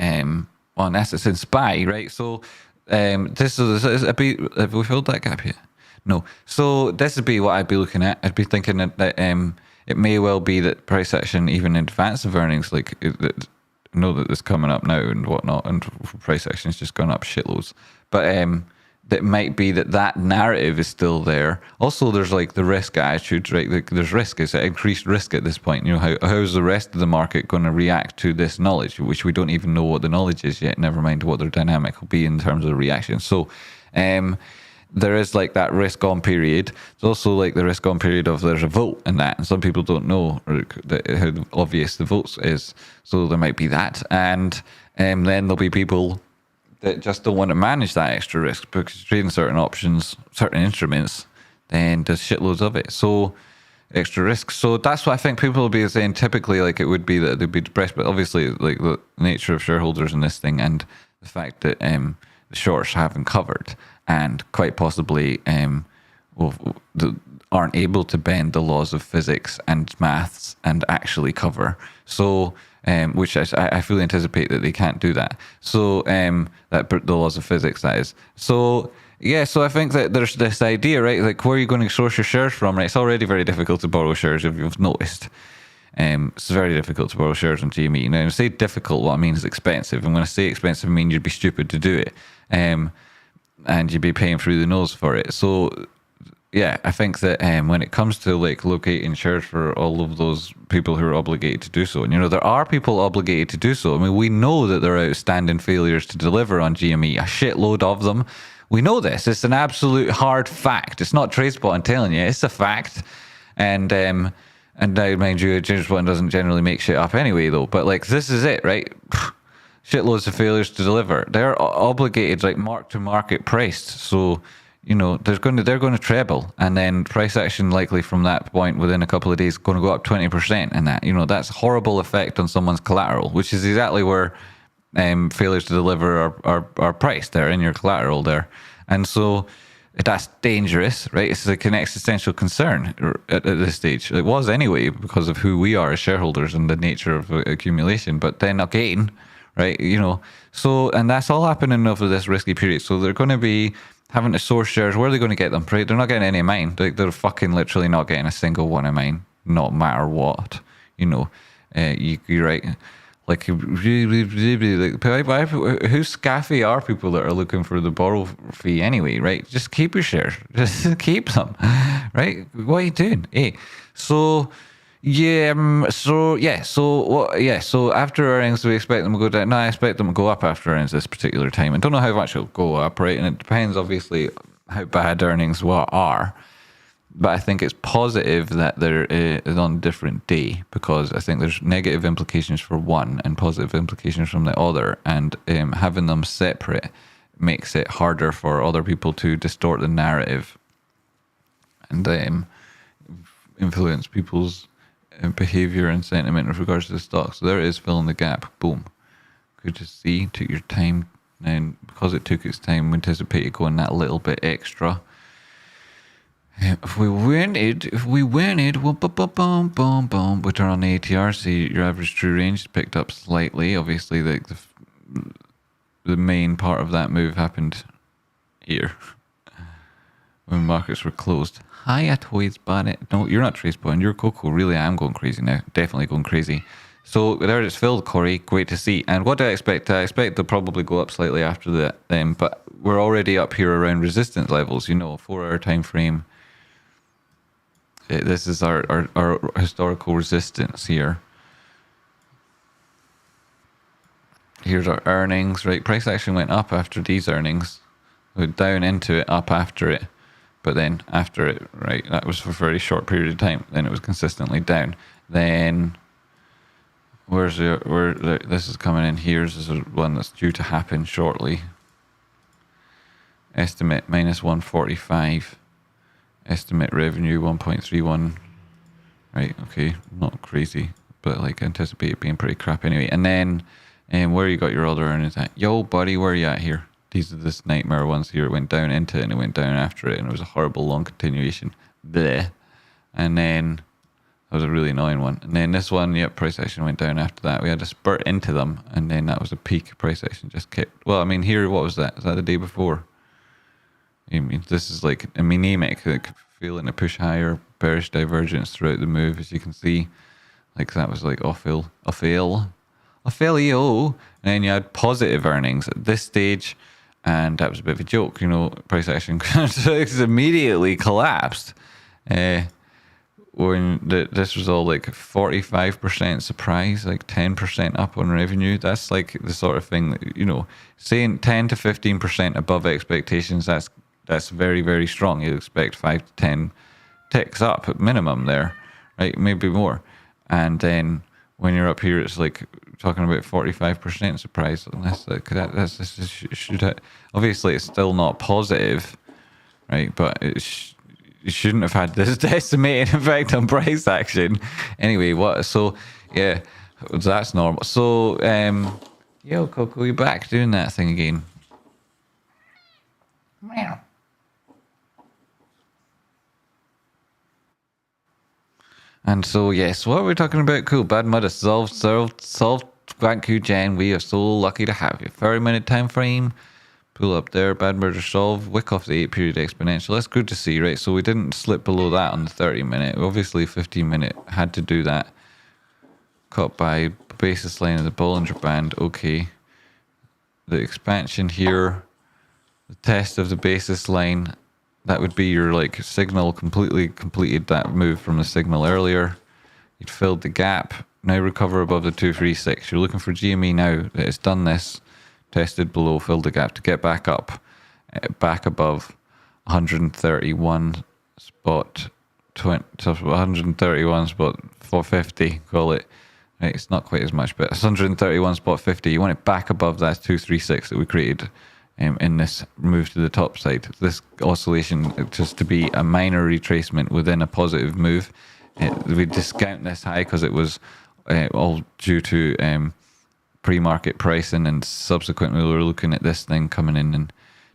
in SPY, right? So. This is a bit. Have we filled that gap yet? No. So this would be what I'd be looking at. I'd be thinking that it may well be that price action, even in advance of earnings, like know that it's coming up now and whatnot, and price action's just gone up shitloads. But that might be that narrative is still there. Also, there's like the risk attitude, right? Like, there's risk. It's an increased risk at this point. How's the rest of the market going to react to this knowledge, which we don't even know what the knowledge is yet, never mind what their dynamic will be in terms of the reaction. So there is like that risk on period. There's also like the risk on period of there's a vote in that, and some people don't know how obvious the votes is. So there might be that. And then there'll be people that just don't want to manage that extra risk because trading certain options, certain instruments, then there's shitloads of it. So extra risk. So that's what I think people will be saying. Typically, like it would be that they'd be depressed, but obviously, like the nature of shareholders in this thing and the fact that the shorts haven't covered and quite possibly aren't able to bend the laws of physics and maths and actually cover. So. Which I fully anticipate that they can't do that. So that the laws of physics, that is. So yeah, so I think that there's this idea, right? Like, where are you going to source your shares from? Right, it's already very difficult to borrow shares, if you've noticed. It's very difficult to borrow shares on GME. Now, when I say difficult, what I mean is expensive. And when I say expensive, I mean you'd be stupid to do it, and you'd be paying through the nose for it. So. Yeah, I think that when it comes to like locating shares for all of those people who are obligated to do so, and there are people obligated to do so. I mean, we know that there are outstanding failures to deliver on GME, a shitload of them. We know this. It's an absolute hard fact. It's not Tradespotting telling you. It's a fact. And now, mind you, Tradespotting doesn't generally make shit up anyway, though. But like, this is it, right? Shitloads of failures to deliver. They're obligated, like mark to market priced. So. They're going to treble, and then price action likely from that point within a couple of days going to go up 20%, and that's a horrible effect on someone's collateral, which is exactly where failures to deliver are priced there in your collateral there, and so that's dangerous, right? It's like an existential concern at this stage. It was anyway because of who we are as shareholders and the nature of accumulation, but then again, right? So and that's all happening over this risky period. So they're going to be having to source shares. Where are they going to get them? Right? They're not getting any of mine. They're fucking literally not getting a single one of mine, no matter what. You're right. Like, who scaffy are people that are looking for the borrow fee anyway, right? Just keep your shares. Just keep them, right? What are you doing? Hey, so so after earnings, we expect them to go down. No, I expect them to go up after earnings this particular time. I don't know how much it'll go up, right? And it depends, obviously, how bad earnings are. But I think it's positive that there is on a different day, because I think there's negative implications for one and positive implications from the other. And having them separate makes it harder for other people to distort the narrative and influence people's behavior and sentiment with regards to the stock. So there it is, filling the gap. Boom. Good to see. Took your time. And because it took its time, we anticipated going that little bit extra. If we win it, boom, boom, boom, boom. We turn on the ATR, see your average true range picked up slightly. Obviously, the main part of that move happened here when markets were closed. Hi, Toys Bonnet. No, you're not Tradespotting. You're Coco. Really, I am going crazy now. Definitely going crazy. So there it's filled, Corey. Great to see. And what do I expect? I expect they'll probably go up slightly after that. But we're already up here around resistance levels. 4-hour time frame. This is our historical resistance here. Here's our earnings, right? Price action went up after these earnings. Went down into it, up after it. But then after it, right, that was for a very short period of time. Then it was consistently down. Then this is coming in here. This is one that's due to happen shortly. Estimate minus 145. Estimate revenue 1.31. Right, okay, not crazy, but like anticipate it being pretty crap anyway. And then where you got your other earnings at? Yo, buddy, where are you at here? These are this nightmare ones here. It went down into it and it went down after it, and it was a horrible long continuation. Bleh. And then that was a really annoying one. And then this one, yep, price action went down after that. We had a spurt into them, and then that was a peak. Price action just kept. Well, I mean, here, what was that? Is that the day before? I mean, this is like a anemic, like feeling a push higher, bearish divergence throughout the move, as you can see. Like that was like a fail, and then you had positive earnings at this stage, and that was a bit of a joke, price action immediately collapsed. When this was all like 45% surprise, like 10% up on revenue. That's like the sort of thing that, saying 10 to 15% above expectations, that's very, very strong. You'd expect 5 to 10 ticks up at minimum there, right? Maybe more. And then when you're up here, it's like talking about 45% surprise. Obviously, it's still not positive, right? But you shouldn't have had this decimating effect on price action. Anyway, so yeah, that's normal. So, yo, Coco, you back doing that thing again. Meow. And so, yes, what are we talking about? Cool, bad mud is solved. Thank you, Jen. We are so lucky to have you. 30-minute time frame. Pull up there. Bad murder solved. Wick off the 8-period exponential. That's good to see, right? So we didn't slip below that on the 30-minute. Obviously, 15-minute had to do that. Caught by basis line of the Bollinger Band. Okay. The expansion here. The test of the basis line. That would be your like signal completely completed that move from the signal earlier. You'd filled the gap. Now recover above the 236. You're looking for GME now that it's done this. Tested below, filled the gap to get back up, back above 131 spot 20, so 131 spot 450, call it. Right, it's not quite as much, but it's 131 spot 50. You want it back above that 236 that we created in this move to the top side. This oscillation just to be a minor retracement within a positive move. We discount this high because it was all due to pre-market pricing, and subsequently we were looking at this thing coming in and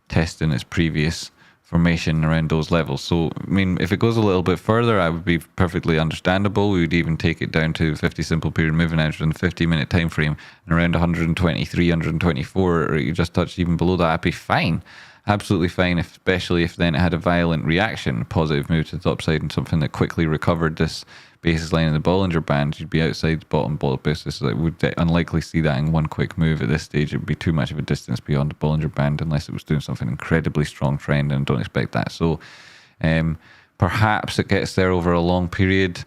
testing its previous formation around those levels. So, I mean, if it goes a little bit further, I would be perfectly understandable. We would even take it down to 50 simple period moving average in the 50-minute time frame, and around 123, 124, or you just touched even below that, I'd be fine. Absolutely fine, especially if then it had a violent reaction, positive move to the upside, and something that quickly recovered this basis line of the Bollinger Band, you'd be outside the bottom bullet basis. So I would unlikely see that in one quick move at this stage. It would be too much of a distance beyond the Bollinger Band unless it was doing something incredibly strong trend, and I don't expect that. So perhaps it gets there over a long period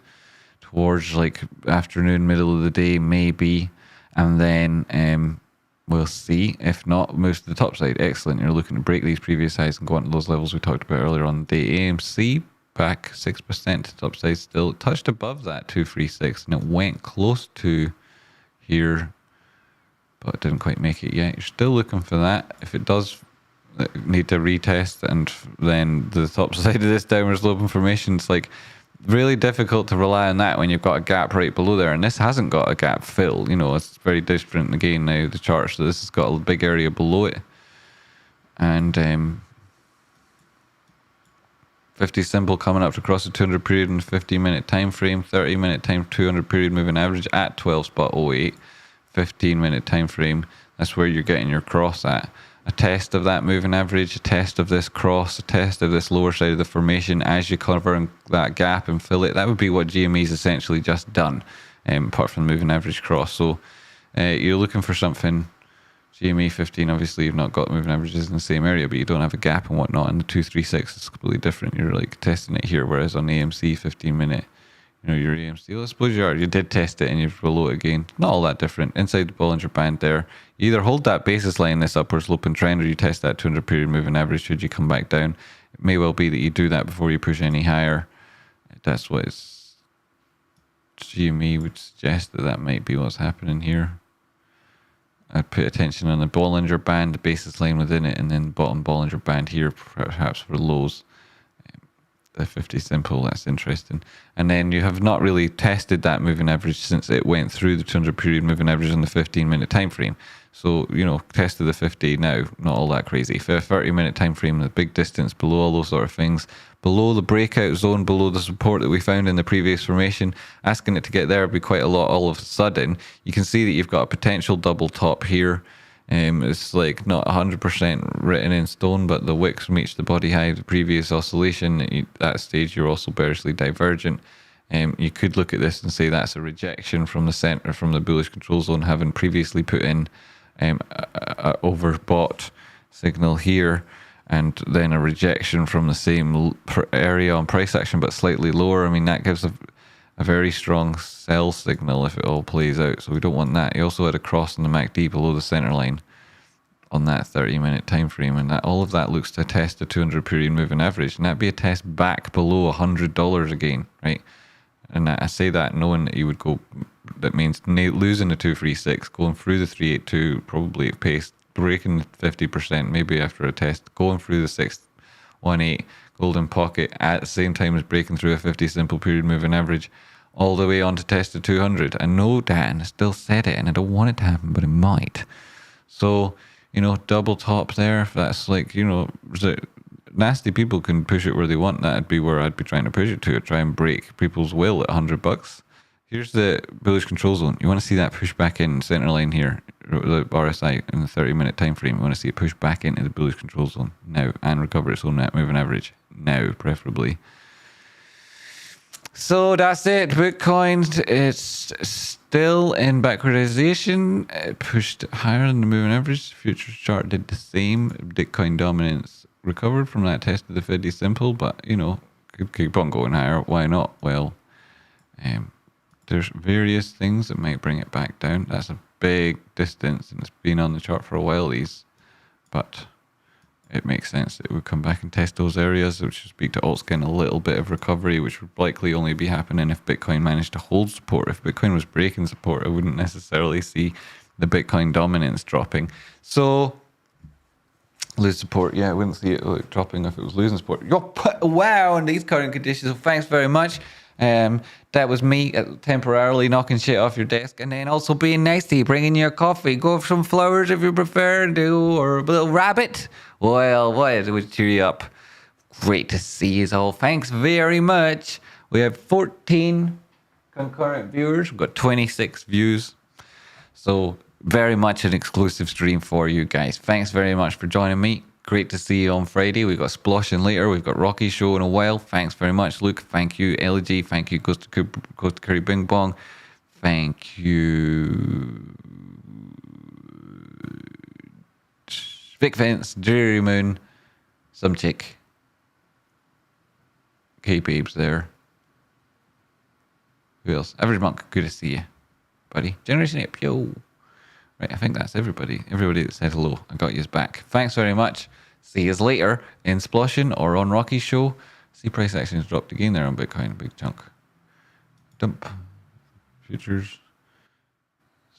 towards like afternoon, middle of the day, maybe, and then we'll see. If not, moves to the top side. Excellent. You're looking to break these previous highs and go on to those levels we talked about earlier on the day. AMC back 6% to top side still. Touched above that 236 and it went close to here, but it didn't quite make it yet. You're still looking for that. If it does need to retest and then the top side of this downward sloping formation, it's like really difficult to rely on that when you've got a gap right below there, and this hasn't got a gap fill. You know, it's very different again now, the chart. So this has got a big area below it, and 50 simple coming up to cross the 200 period in the 15-minute time frame, 30-minute time 200 period moving average at 12.08, 15-minute time frame. That's where you're getting your cross at. A test of that moving average, a test of this cross, a test of this lower side of the formation as you cover that gap and fill it. That would be what GME's essentially just done, apart from the moving average cross. So you're looking for something. GME 15, obviously you've not got moving averages in the same area, but you don't have a gap and whatnot. And the 236 is completely different. You're like testing it here, whereas on AMC 15-minute, you know, your AMC, well, I suppose you did test it and you're below it again. Not all that different. Inside the Bollinger Band there, you either hold that basis line, this upward sloping trend, or you test that 200 period moving average should you come back down. It may well be that you do that before you push any higher. That's what GME would suggest, that might be what's happening here. I'd put attention on the Bollinger Band, the basis line within it, and then bottom Bollinger Band here, perhaps for lows. The 50 simple, that's interesting. And then you have not really tested that moving average since it went through the 200 period moving average on the 15-minute time frame. So, you know, tested the 50 now, not all that crazy. For a 30-minute time frame, the big distance below all those sort of things, below the breakout zone, below the support that we found in the previous formation, asking it to get there would be quite a lot all of a sudden. You can see that you've got a potential double top here. It's like not 100% written in stone, but the wicks reached the body high of the previous oscillation. At that stage, you're also bearishly divergent. You could look at this and say that's a rejection from the center, from the bullish control zone, having previously put in a overbought signal here, and then a rejection from the same area on price action, but slightly lower. I mean, that gives a very strong sell signal if it all plays out. So we don't want that. He also had a cross on the MACD below the center line on that 30-minute time frame, and that all of that looks to test the 200 period moving average, and that'd be a test back below $100 again, right? And I say that knowing that you would go, that means losing the 236, going through the 382 probably at pace, breaking 50% maybe after a test, going through the 618 golden pocket at the same time as breaking through a 50 simple period moving average, all the way on to test the 200. I know Dan still said it, and I don't want it to happen, but it might. So, you know, double top there, if that's like, you know, nasty people can push it where they want. That'd be where I'd be trying to push it to, try and break people's will at $100. Here's the bullish control zone. You want to see that push back in center line here, the RSI in the 30-minute time frame. You want to see it push back into the bullish control zone now and recover its own net moving average now, preferably. So that's it. Bitcoin, it's still in backwardization. It pushed higher than the moving average. The futures chart did the same. Bitcoin dominance recovered from that test of the 50 simple, but, you know, could keep on going higher. Why not? Well, there's various things that might bring it back down. That's a big distance, and it's been on the chart for a while, but it makes sense that it would come back and test those areas, which would speak to alts getting a little bit of recovery, which would likely only be happening if Bitcoin managed to hold support. If Bitcoin was breaking support, I wouldn't necessarily see the Bitcoin dominance dropping. So lose support, yeah, I wouldn't see it dropping if it was losing support. Wow, in these current conditions. So thanks very much. That was me temporarily knocking shit off your desk, and then also being nice to you, bringing you a coffee. Go for some flowers if you prefer, or a little rabbit. Well, what? It would cheer you up. Great to see you all. Thanks very much. We have 14 concurrent viewers. We've got 26 views. So very much an exclusive stream for you guys. Thanks very much for joining me. great to see you on Friday. We've got Sploshing later. We've got Rocky Show in a while. Thanks very much, Luke. Thank you, Elegy. Thank you, Ghost to Curry Bing Bong. Thank you, Vic Vance, Dreary Moon, some chick. K-Babes there. Who else? Average Monk, good to see you, buddy. Generation Ape, yo. Right, I think that's everybody. Everybody that said hello. I got yous back. Thanks very much. See yous later in Sploshing or on Rocky's show. See price actions dropped again there on Bitcoin. Big chunk. Dump. Futures.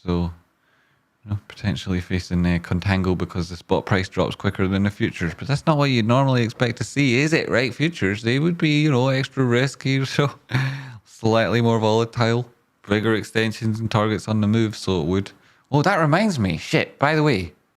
So, potentially facing contango because the spot price drops quicker than the futures. But that's not what you'd normally expect to see, is it? Right? Futures, they would be, extra risky. So, slightly more volatile. Bigger extensions and targets on the move. So it would. Oh, that reminds me. Shit, by the way.